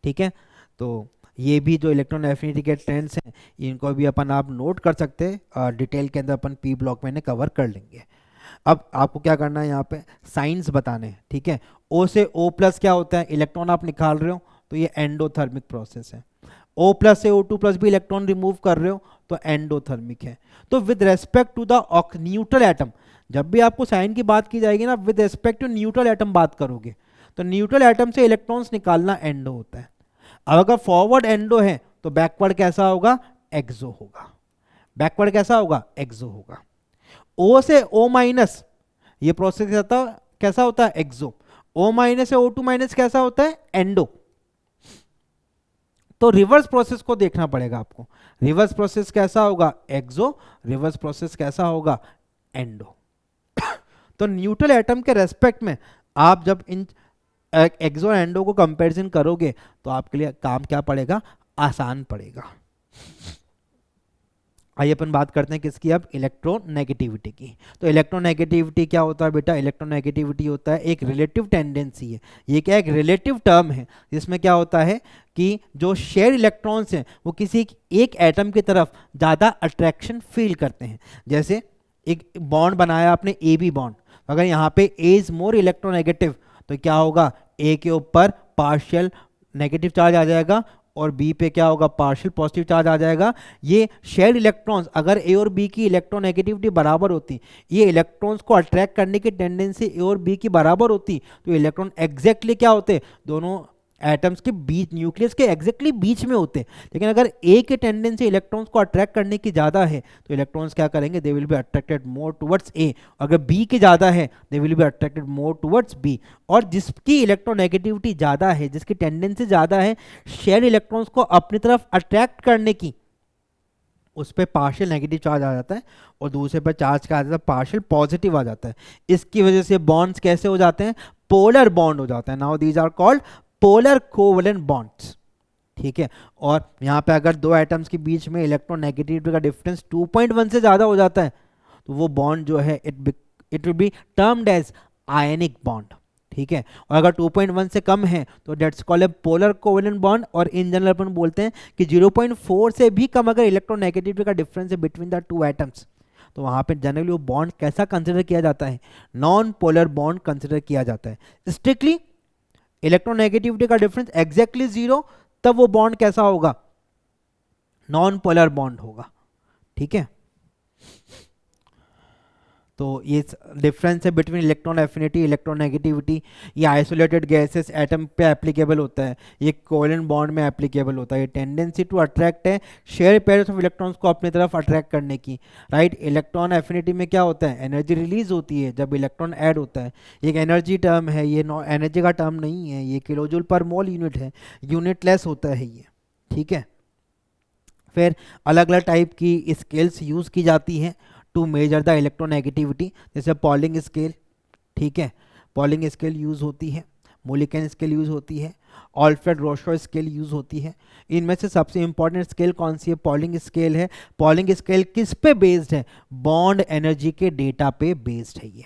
ठीक है। तो ये भी जो इलेक्ट्रॉन एफिनिटी के ट्रेंड्स हैं इनको भी अपन आप नोट कर सकते हैं, डिटेल के अंदर अपन पी ब्लॉक में इन्हें कवर कर लेंगे। अब आपको क्या करना है, यहाँ पे साइंस बताने हैं। ठीक है। O से O प्लस क्या होता है, इलेक्ट्रॉन आप निकाल रहे हो तो ये एंडोथर्मिक प्रोसेस है। O प्लस से O2 प्लस भी इलेक्ट्रॉन रिमूव कर रहे हो तो एंडोथर्मिक है। तो with respect to the neutral atom, जब भी आपको साइन की बात की जाएगी ना, with respect to neutral atom बात करोगे तो न्यूट्रल एटम से इलेक्ट्रॉन्स निकालना एंडो होता है। अब अगर फॉरवर्ड एंडो है तो बैकवर्ड कैसा होगा, एक्सो होगा। बैकवर्ड कैसा होगा, एक्सो होगा। O से O माइनस ये प्रोसेस कैसा होता है, एक्सो। O माइनस से O2 माइनस कैसा होता है, एंडो। तो रिवर्स प्रोसेस को देखना पड़ेगा आपको, रिवर्स प्रोसेस कैसा होगा, एक्सो, रिवर्स प्रोसेस कैसा होगा, एंडो। तो न्यूट्रल एटम के रेस्पेक्ट में आप जब इन एक्सो और एंडो को कंपैरिजन करोगे तो आपके लिए काम क्या पड़ेगा, आसान पड़ेगा। आइए अपन बात करते हैं किसकी, अब इलेक्ट्रोनेगेटिविटी की। तो इलेक्ट्रोनेगेटिविटी क्या होता है बेटा, इलेक्ट्रोनेगेटिविटी होता है एक रिलेटिव टेंडेंसी है। ये क्या, एक रिलेटिव टर्म है जिसमें क्या होता है कि जो शेयर इलेक्ट्रॉन्स हैं वो किसी एक एटम की तरफ ज़्यादा अट्रैक्शन फील करते हैं। जैसे एक बॉन्ड बनाया आपने, AB बॉन्ड, अगर यहाँ पे A इज मोर इलेक्ट्रोनेगेटिव तो क्या होगा, A के ऊपर पार्शियल नेगेटिव चार्ज आ जाएगा और बी पे क्या होगा, पार्शियल पॉजिटिव चार्ज आ जाएगा। ये शेयर इलेक्ट्रॉन्स, अगर ए और बी की इलेक्ट्रोनेगेटिविटी बराबर होती, ये इलेक्ट्रॉन्स को अट्रैक्ट करने की टेंडेंसी ए और बी की बराबर होती, तो इलेक्ट्रॉन एग्जैक्टली क्या होते, दोनों एटम्स के बीच, न्यूक्लियस के एग्जैक्टली बीच में होते। लेकिन अगर ए की टेंडेंसी इलेक्ट्रॉन्स को अट्रैक्ट करने की ज़्यादा है तो इलेक्ट्रॉन्स क्या करेंगे, they will be attracted more towards A. अगर बी की ज़्यादा है they will be attracted more towards B. और जिसकी इलेक्ट्रोनेगेटिविटी ज़्यादा है, जिसकी टेंडेंसी ज़्यादा है शेयर इलेक्ट्रॉन्स को अपनी तरफ अट्रैक्ट करने की, उस पर पार्शियल नेगेटिव चार्ज आ जाता है और दूसरे पर चार्ज क्या आ जाता है, पार्शियल पॉजिटिव आ जाता है। इसकी वजह से बॉन्ड्स कैसे हो जाते हैं, पोलर बॉन्ड हो जाता है। Now these are called polar covalent bonds. ठीक है। और यहाँ पे अगर दो एटम्स के बीच में इलेक्ट्रोनेगेटिविटी का डिफरेंस 2.1 से ज़्यादा हो जाता है तो वो बॉन्ड जो है it will be termed as ionic bond. ठीक है। और अगर 2.1 से कम है तो that's called a polar covalent bond. और इन जनरल अपन बोलते हैं कि 0.4 से भी कम अगर इलेक्ट्रोनेगेटिविटी का डिफरेंस है बिटवीन द टू एटम्स तो वहाँ पे जनरली वो बॉन्ड कैसा कंसिडर किया जाता है, नॉन पोलर बॉन्ड कंसिडर किया जाता है। स्ट्रिक्टली इलेक्ट्रोनेगेटिविटी का डिफरेंस एग्जैक्टली 0, तब वो बॉन्ड कैसा होगा, नॉन पोलर बॉन्ड होगा। ठीक है। तो ये डिफरेंस है बिटवीन इलेक्ट्रॉन एफिनिटी, इलेक्ट्रोनेगेटिविटी। ये आइसोलेटेड गैसेस एटम पे एप्लीकेबल होता है, ये कोवेलेंट बॉन्ड में एप्लीकेबल होता है। ये टेंडेंसी टू अट्रैक्ट है शेयर पेयर्स ऑफ इलेक्ट्रॉन्स को अपनी तरफ अट्रैक्ट करने की, राइट। इलेक्ट्रॉन एफिनिटी में क्या होता है, एनर्जी रिलीज होती है जब इलेक्ट्रॉन ऐड होता है। एक एनर्जी टर्म है, ये एनर्जी का टर्म नहीं है, ये किलोजूल पर मोल यूनिट है, यूनिटलेस होता है ये। ठीक है। फिर अलग अलग टाइप की स्केल्स यूज़ की जाती हैं टू मेजर द इलेक्ट्रोनेगेटिविटी, जैसे पॉलिंग स्केल। ठीक है। पॉलिंग स्केल यूज़ होती है, मोलिकन स्केल यूज़ होती है, ऑल्फ्रेड रोशो स्केल यूज़ होती है। इनमें से सबसे इंपॉर्टेंट स्केल कौन सी है, पॉलिंग स्केल है। पॉलिंग स्केल किस पे बेस्ड है, बॉन्ड एनर्जी के डेटा पे बेस्ड है ये।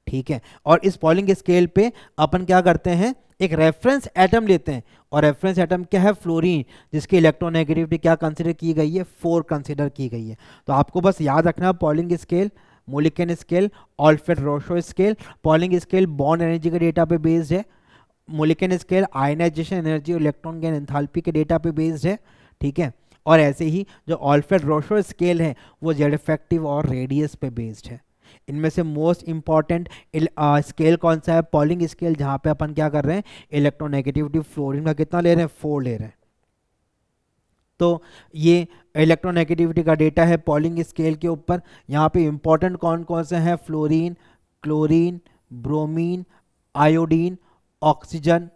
ठीक है। और इस पॉलिंग स्केल पे अपन क्या करते हैं, एक रेफरेंस एटम लेते हैं और रेफरेंस एटम क्या है, फ्लोरीन, जिसकी इलेक्ट्रोनेगेटिविटी क्या कंसिडर की गई है, 4 कंसिडर की गई है। तो आपको बस याद रखना, Pauling scale, Mulliken scale, Allred Rochow scale. Pauling scale bond energy के डेटा पे बेस्ड है, मोलिकन स्केल आयनाइजेशन एनर्जी और इलेक्ट्रॉन गेन एंथैल्पी के डेटा पे बेस्ड है। ठीक है। और ऐसे ही जो ऑल्फ्रेड रोशो स्केल है वो जेड इफेक्टिव और रेडियस पे बेस्ड है। इनमें से मोस्ट इंपॉर्टेंट स्केल कौन सा है, पॉलिंग स्केल, जहाँ पे अपन क्या कर रहे हैं, इलेक्ट्रोनेगेटिविटी फ्लोरीन का कितना ले रहे हैं, 4 ले रहे हैं। तो ये इलेक्ट्रोनेगेटिविटी का डेटा है पॉलिंग स्केल के ऊपर। यहाँ पे इंपॉर्टेंट कौन कौन से हैं, fluorine, chlorine, bromine, iodine, oxygen,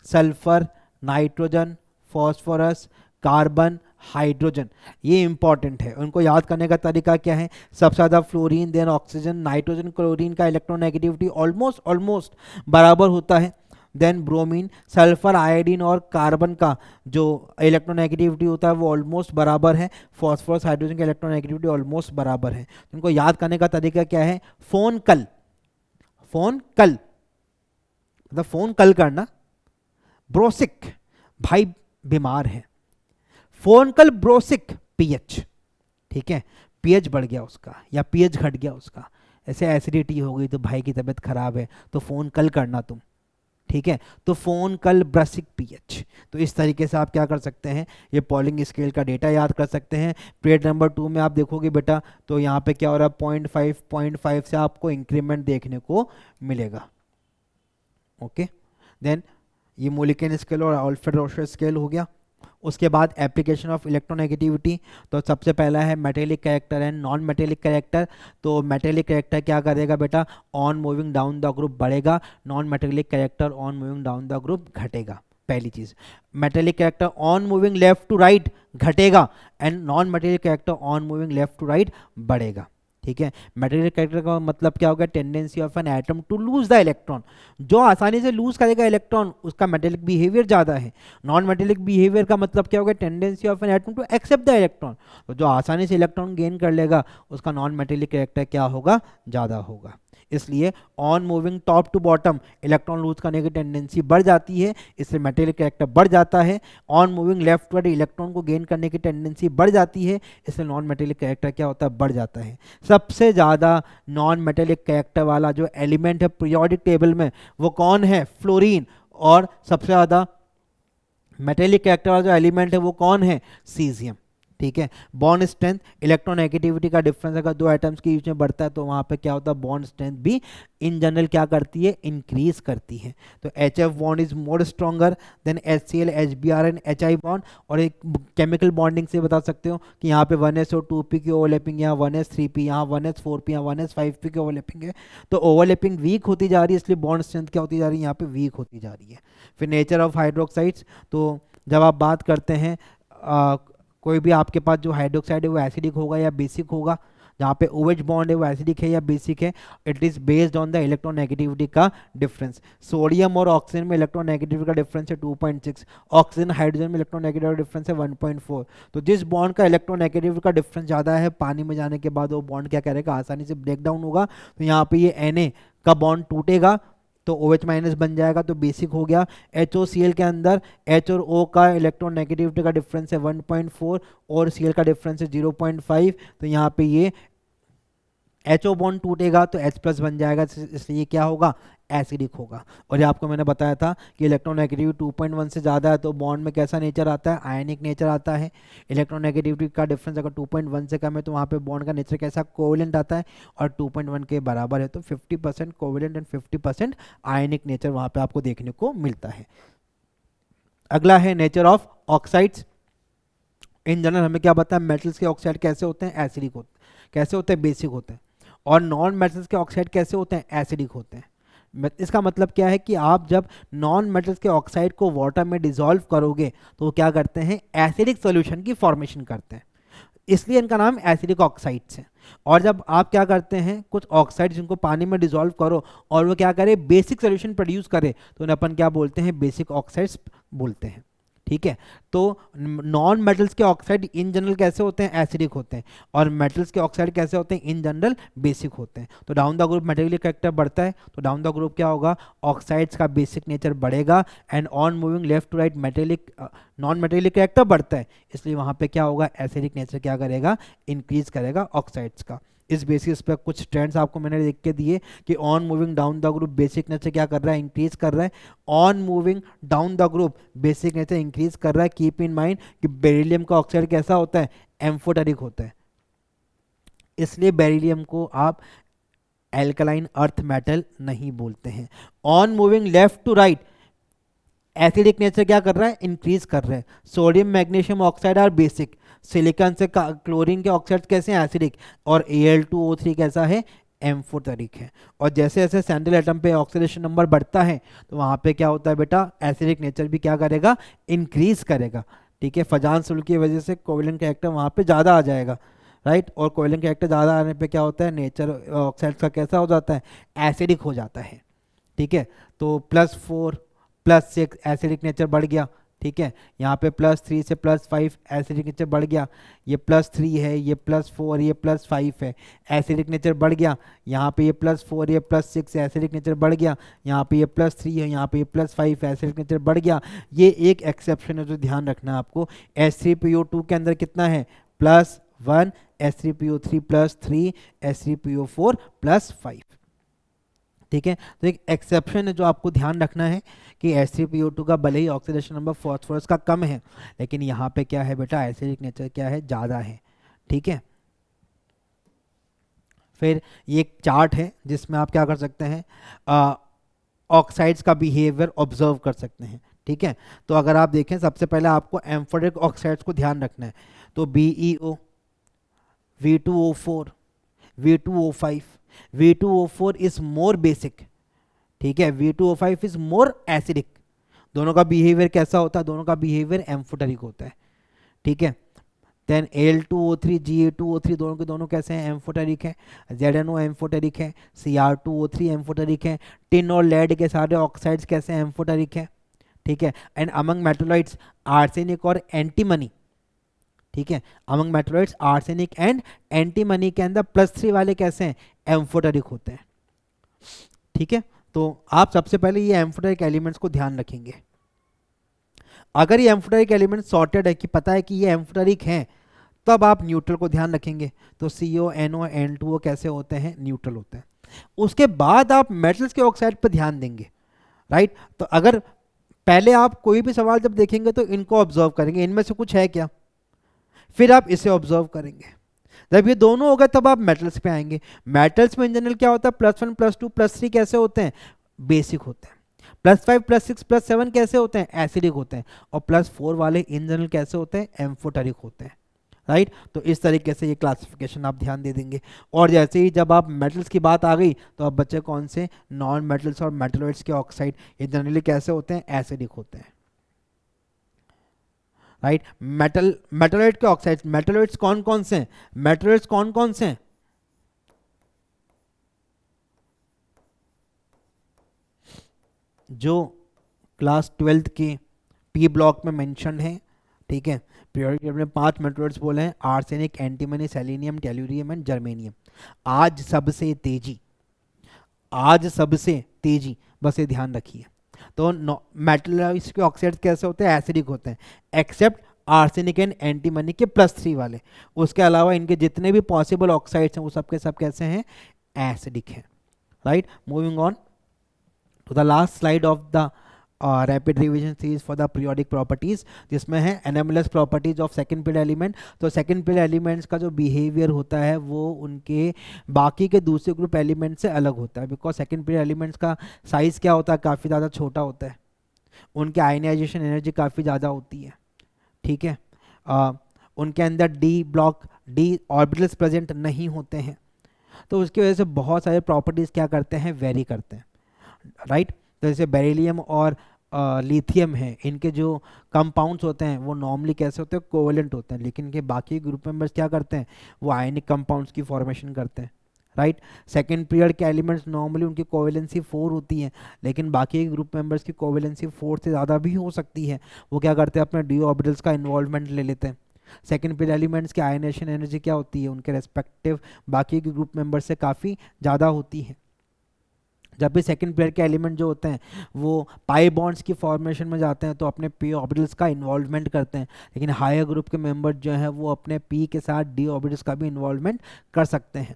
sulphur, nitrogen, phosphorus, carbon, hydrogen, ये इंपॉर्टेंट है। उनको याद करने का तरीका क्या है, सबसे ज़्यादा fluorine, then oxygen, nitrogen, chlorine का इलेक्ट्रोनेगेटिविटी ऑलमोस्ट ऑलमोस्ट बराबर होता है। देन ब्रोमीन, सल्फर, आयोडीन और कार्बन का जो इलेक्ट्रोनेगेटिविटी होता है वो ऑलमोस्ट बराबर है। फॉस्फोरस, हाइड्रोजन का इलेक्ट्रोनेगेटिविटी ऑलमोस्ट बराबर है। उनको याद करने का तरीका क्या है, फोन कल, फोन कल मतलब फोन कल करना, ब्रोसिक भाई बीमार है, फोन कल ब्रोसिक पीएच, ठीक है, पीएच बढ़ गया उसका या पीएच घट गया उसका, ऐसे एसिडिटी हो गई तो भाई की तबीयत खराब है तो फोन कल करना तुम, ठीक है, तो फोन कल ब्रसिक पीएच। तो इस तरीके से आप क्या कर सकते हैं, ये पॉलिंग स्केल का डेटा याद कर सकते हैं। पीरियड नंबर 2 में आप देखोगे बेटा तो यहाँ पे क्या हो रहा है, 0.5 से आपको इंक्रीमेंट देखने को मिलेगा। ओके, देन ये मोलिकन स्केल और अल्फ्रेड रोशर स्केल हो गया। उसके बाद एप्लीकेशन ऑफ इलेक्ट्रोनेगेटिविटी, तो सबसे पहला है metallic character and non metallic character. तो मेटेलिक कैरेक्टर क्या करेगा बेटा, on moving down the group बढ़ेगा, non metallic character on moving down the group घटेगा। पहली चीज, metallic character on moving left to right घटेगा and non metallic character on moving left to right बढ़ेगा, ठीक है। मेटेलिक कैरेक्टर का मतलब क्या होगा, tendency of an atom to lose the electron, जो आसानी से लूज करेगा इलेक्ट्रॉन उसका मेटेलिक बिहेवियर ज़्यादा है। नॉन मेटेलिक बिहेवियर का मतलब क्या होगा, tendency of an atom to accept the electron, तो जो आसानी से इलेक्ट्रॉन गेन कर लेगा उसका नॉन मेटेलिक कैरेक्टर क्या होगा, ज़्यादा होगा। इसलिए on moving top to bottom electron lose करने की टेंडेंसी बढ़ जाती है, इसलिए मेटेलिक कैरेक्टर बढ़ जाता है। On moving left word electron को गेन करने की टेंडेंसी बढ़ जाती है, इसलिए नॉन मेटेलिक कैरेक्टर क्या होता है, बढ़ जाता है। सबसे ज़्यादा नॉन मेटेलिक कैरेक्टर वाला जो एलिमेंट है पीरियोडिक टेबल में वो कौन है, फ्लोरीन, और सबसे ज़्यादा मेटेलिक कैरेक्टर वाला जो एलिमेंट है वो कौन है, सीजियम, ठीक है। बॉन्ड स्ट्रेंथ, इलेक्ट्रोनेगेटिविटी का डिफरेंस अगर दो एटम्स के बीच में बढ़ता है तो वहाँ पे क्या होता है, बॉन्ड स्ट्रेंथ भी इन जनरल क्या करती है, इंक्रीज करती है। तो HF bond is more stronger than HCl, HBr and HI bond. और एक केमिकल बॉन्डिंग से बता सकते हो कि यहाँ पे 1s और 2p की ओवरलैपिंग, यहाँ 1s 3p, यहाँ 1s 4p, यहाँ 1s 5p की ओवरलैपिंग है। तो ओवरलैपिंग वीक होती जा रही है, इसलिए बॉन्ड स्ट्रेंथ क्या होती जा रही है, यहाँ पे वीक होती जा रही है। फिर नेचर ऑफ हाइड्रोक्साइड्स, तो जब आप बात करते हैं कोई भी आपके पास जो हाइड्रोक्साइड है वो एसिडिक होगा या बेसिक होगा, जहाँ पे OH बॉन्ड है वो एसिडिक है या बेसिक है, it is based on the electronegativity का डिफरेंस। सोडियम और ऑक्सीजन में इलेक्ट्रोनेगेटिविटी का डिफरेंस है 2.6, ऑक्सीजन हाइड्रोजन में इलेक्ट्रोनेगेटिविटी का डिफरेंस है 1.4। तो जिस बॉन्ड का इलेक्ट्रोनेगेटिविटी का डिफरेंस ज़्यादा है, पानी में जाने के बाद वो बॉन्ड क्या करेगा, आसानी से ब्रेक डाउन होगा। तो यहाँ पे ये Na का बॉन्ड टूटेगा तो OH माइनस बन जाएगा, तो बेसिक हो गया। HOCl के अंदर H और O का इलेक्ट्रोनेगेटिविटी का डिफरेंस है 1.4 और Cl का डिफरेंस है 0.5, तो यहाँ पे ये HO बॉन्ड टूटेगा तो H प्लस बन जाएगा, इसलिए ये क्या होगा, एसिडिक होगा। और ये आपको मैंने बताया था कि इलेक्ट्रोनेगेटिविटी 2.1 से ज़्यादा है तो बॉन्ड में कैसा नेचर आता है, आयनिक नेचर आता है। इलेक्ट्रोनेगेटिविटी का डिफरेंस अगर 2.1 से कम है तो वहाँ पे बॉन्ड का नेचर कैसा, कोवेलेंट आता है, और 2.1 के बराबर है तो 50% कोवेलेंट एंड 50% आयनिक नेचर वहाँ पे आपको देखने को मिलता है। अगला है nature of oxides. In general हमें क्या पता है, मेटल्स के ऑक्साइड कैसे होते हैं, एसिडिक होते हैं, कैसे होते हैं, बेसिक होते हैं। और नॉन मेटल्स के ऑक्साइड कैसे होते हैं, एसिडिक होते हैं। इसका मतलब क्या है कि आप जब नॉन मेटल्स के ऑक्साइड को वाटर में डिसॉल्व करोगे तो वो क्या करते हैं, एसिडिक सॉल्यूशन की फॉर्मेशन करते हैं, इसलिए इनका नाम एसिडिक ऑक्साइड्स है। और जब आप क्या करते हैं, कुछ ऑक्साइड जिनको पानी में डिसॉल्व करो और वो क्या करे, बेसिक सॉल्यूशन प्रोड्यूस करे, तो उन्हें अपन क्या बोलते हैं, बेसिक ऑक्साइड्स बोलते हैं, ठीक है। तो नॉन मेटल्स के ऑक्साइड इन जनरल कैसे होते हैं, एसिडिक होते हैं, और मेटल्स के ऑक्साइड कैसे होते हैं, इन जनरल बेसिक होते हैं। तो down the group metallic character बढ़ता है तो डाउन द ग्रुप क्या होगा, ऑक्साइड्स का बेसिक नेचर बढ़ेगा, and on moving left to right metallic non metallic character बढ़ता है, इसलिए वहाँ पे क्या होगा, एसिडिक नेचर क्या करेगा, इंक्रीज करेगा ऑक्साइड्स का। इस बेसिस पर कुछ ट्रेंड्स आपको मैंने लिख के दिए कि on moving down the group basic nature क्या कर रहा है, इंक्रीज कर रहा है। On moving down the group basic nature increase कर रहा है। कीप इन माइंड कि बेरिलियम का ऑक्साइड कैसा होता है, एम्फोटेरिक होता है, इसलिए बेरिलियम को आप एल्कलाइन अर्थ मेटल नहीं बोलते हैं। On moving left to right acidic nature क्या कर रहा है, इंक्रीज कर रहा है। Sodium magnesium oxide are basic, silicon से क्लोरीन के ऑक्साइड कैसे हैं, एसिडिक, और Al2O3 कैसा है, एम्फोटेरिक है। और जैसे जैसे सैंडल एटम पे ऑक्सीडेशन नंबर बढ़ता है तो वहाँ पे क्या होता है बेटा, एसिडिक नेचर भी क्या करेगा, इंक्रीज करेगा। ठीक है, फजान सुल की वजह से कोवलेंट कैरेक्टर वहाँ पे ज़्यादा आ जाएगा, राइट। और कोवलेंट कैरेक्टर ज़्यादा आने पे क्या होता है, नेचर ऑक्साइड का कैसा हो जाता है, एसिडिक हो जाता है। ठीक है, तो +4 +6 एसिडिक नेचर बढ़ गया। ठीक है, यहाँ पे +3 से +5 एसिडिक नेचर बढ़ गया। ये +3 है, ये +4, ये +5 है, एसिडिक नेचर बढ़ गया। यहाँ पे ये +4, ये +6 एसिडिक नेचर बढ़ गया। यहाँ पे ये +3 है, यहाँ पे ये +5 एसिडिक नेचर बढ़ गया। ये एक एक्सेप्शन है जो ध्यान रखना है आपको। H3PO2 के अंदर कितना है, +1, H3PO3 +3, H3PO4 +5। ठीक है, तो एक एक्सेप्शन है जो आपको ध्यान रखना है कि H3PO2 का भले ही ऑक्सीडेशन नंबर फॉस्फोरस का कम है, लेकिन यहाँ पे क्या है बेटा, एसिडिक नेचर क्या है, ज़्यादा है। ठीक है, फिर ये एक चार्ट है जिसमें आप क्या कर सकते हैं, ऑक्साइड्स का बिहेवियर ऑब्जर्व कर सकते हैं। ठीक है, तो अगर आप देखें सबसे पहले आपको एम्फोरिक ऑक्साइड्स को ध्यान रखना है। तो BeO, V2O4, V2O5, V2O4 is more basic. ठीक है, V2O5 इज मोर एसिडिक। दोनों का बिहेवियर कैसा होता है, दोनों का बिहेवियर एम्फोटेरिक होता है। ठीक है, देन Al2O3 Ga2O3 दोनों के दोनों कैसे हैं, एम्फोटेरिक है। ZNO एम्फोटेरिक है, Cr2O3 एम्फोटेरिक है। टिन और लेड के सारे ऑक्साइड्स कैसे हैं, एम्फोटेरिक है। ठीक है, एंड अमंग मेटोलाइट्स आर्सेनिक और एंटीमनी। ठीक है, अमंग मेटोलाइट्स आर्सेनिक एंड एंटीमनी के अंदर +3 वाले कैसे हैं, एम्फोटेरिक होते हैं। ठीक है, तो आप सबसे पहले ये एम्फोटेरिक एलिमेंट्स को ध्यान रखेंगे। अगर ये एम्फोटेरिक एलिमेंट सॉर्टेड है कि पता है कि ये एम्फोटेरिक हैं, तब आप न्यूट्रल को ध्यान रखेंगे। तो CO, NO, N2O कैसे होते हैं, न्यूट्रल होते हैं। उसके बाद आप मेटल्स के ऑक्साइड पर ध्यान देंगे, राइट। तो अगर पहले आप कोई भी सवाल जब देखेंगे तो इनको ऑब्जर्व करेंगे, इनमें से कुछ है क्या, फिर आप इसे ऑब्जर्व करेंगे। जब ये दोनों हो गए तब आप मेटल्स पे आएंगे। मेटल्स में इन जनरल क्या होता है, +1 +2 +3 कैसे होते हैं, बेसिक होते हैं। +5 +6 +7 कैसे होते हैं, एसिडिक होते हैं। और +4 वाले इन जनरल कैसे होते हैं, एम्फोटेरिक होते हैं, राइट। तो इस तरीके से ये क्लासिफिकेशन आप ध्यान दे देंगे। और जैसे ही जब आप मेटल्स की बात आ गई तो अब बच्चे कौन से, नॉन मेटल्स और मेटलॉइड्स के ऑक्साइड, ये जनरली कैसे होते हैं, एसिडिक होते हैं, राइट। मेटलॉइड के ऑक्साइड्स, मेटलॉइड्स कौन कौन से हैं, मेटलॉइड्स कौन कौन से हैं, जो क्लास 12th के पी ब्लॉक में मेंशन है। ठीक है, पीरियोडिक टेबल में 5 मेटलॉइड्स बोले हैं, arsenic, antimony, selenium, tellurium and germanium. आज सबसे तेजी, आज सबसे तेजी, बस ये ध्यान रखिए। तो मेटलॉइड्स के ऑक्साइड्स कैसे होते हैं, एसिडिक होते हैं, एक्सेप्ट आर्सेनिक एंड एंटीमनी के +3 वाले। उसके अलावा इनके जितने भी पॉसिबल ऑक्साइड्स हैं वो सब के सब कैसे हैं, एसिडिक हैं, right. Moving on to the last slide of the rapid revision series for the periodic properties, जिसमें है anomalous properties of second period element. तो सेकंड पीरियड एलिमेंट्स का जो बिहेवियर होता है वो उनके बाकी के दूसरे ग्रुप एलिमेंट से अलग होता है, बिकॉज सेकंड पीरियड एलिमेंट्स का साइज क्या होता है, काफ़ी ज़्यादा छोटा होता है, उनकी आयनाइजेशन एनर्जी काफ़ी ज़्यादा होती है। ठीक है, उनके अंदर डी ऑर्बिटल्स प्रेजेंट नहीं होते हैं, तो उसकी वजह से बहुत सारे प्रॉपर्टीज़ क्या करते हैं, वेरी करते हैं, राइट। तो जैसे बेरिलियम और लिथियम है, इनके जो कंपाउंड्स होते हैं वो नॉर्मली कैसे होते हैं, कोवेलेंट होते हैं, लेकिन इनके बाकी ग्रुप मेंबर्स क्या करते हैं, वो आयनिक कंपाउंड्स की फॉर्मेशन करते हैं, राइट। सेकेंड पीरियड के एलिमेंट्स नॉर्मली उनकी कोवेलेंसी 4 होती है, लेकिन बाकी ग्रुप मेंबर्स की कोवेलेंसी 4 से ज़्यादा भी हो सकती है। वो क्या करते हैं, अपने डी ऑर्बिटल्स का इन्वॉल्वमेंट ले लेते हैं। सेकेंड पीरियड एलिमेंट्स की आयनेशन एनर्जी क्या होती है, उनके रेस्पेक्टिव बाकी के ग्रुप मेंबर्स से काफ़ी ज़्यादा होती है। जब भी सेकंड पेयर के एलिमेंट जो होते हैं वो पाई बॉन्ड्स की फॉर्मेशन में जाते हैं तो अपने पी ऑर्बिटल्स का इन्वॉल्वमेंट करते हैं, लेकिन हायर ग्रुप के मेंबर जो हैं वो अपने पी के साथ डी ऑर्बिटल्स का भी इन्वॉल्वमेंट कर सकते हैं।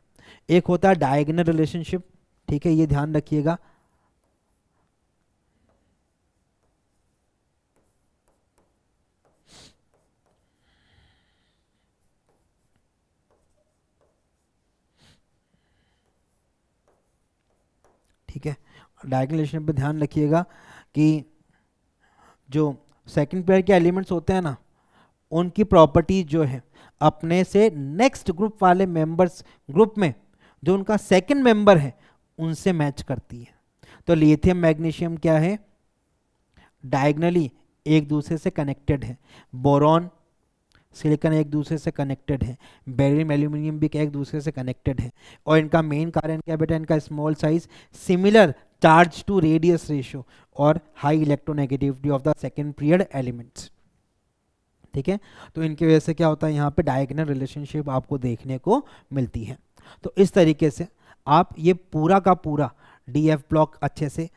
एक होता है डायगोनल रिलेशनशिप, ठीक है, ये ध्यान रखिएगा। ठीक है, डायगोनल रिलेशनशिप पे ध्यान रखिएगा कि जो सेकंड पेयर के एलिमेंट्स होते हैं ना, उनकी प्रॉपर्टीज जो है अपने से नेक्स्ट ग्रुप वाले मेंबर्स ग्रुप में जो उनका सेकंड मेंबर है उनसे मैच करती है। तो लिथियम मैग्नीशियम क्या है, डायगनली एक दूसरे से कनेक्टेड है, बोरॉन सिलिकॉन एक दूसरे से कनेक्टेड है, बेरियम एल्यूमिनियम भी एक दूसरे से कनेक्टेड है, और इनका मेन कारण क्या बेटा, इनका small size, similar charge to radius ratio और high electronegativity of the second period elements. ठीक है, तो इनकी वजह से क्या होता है, यहाँ पे डायगोनल रिलेशनशिप आपको देखने को मिलती है। तो इस तरीके से आप ये पूरा का पूरा डीएफ ब्लॉक अच्छे से,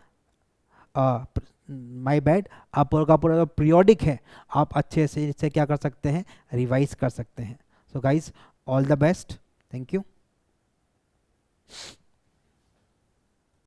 माय बैड, आप पूरा का पूरा जो पीरियोडिक है आप अच्छे से इससे क्या कर सकते हैं, रिवाइज कर सकते हैं। So guys, all the best, thank you.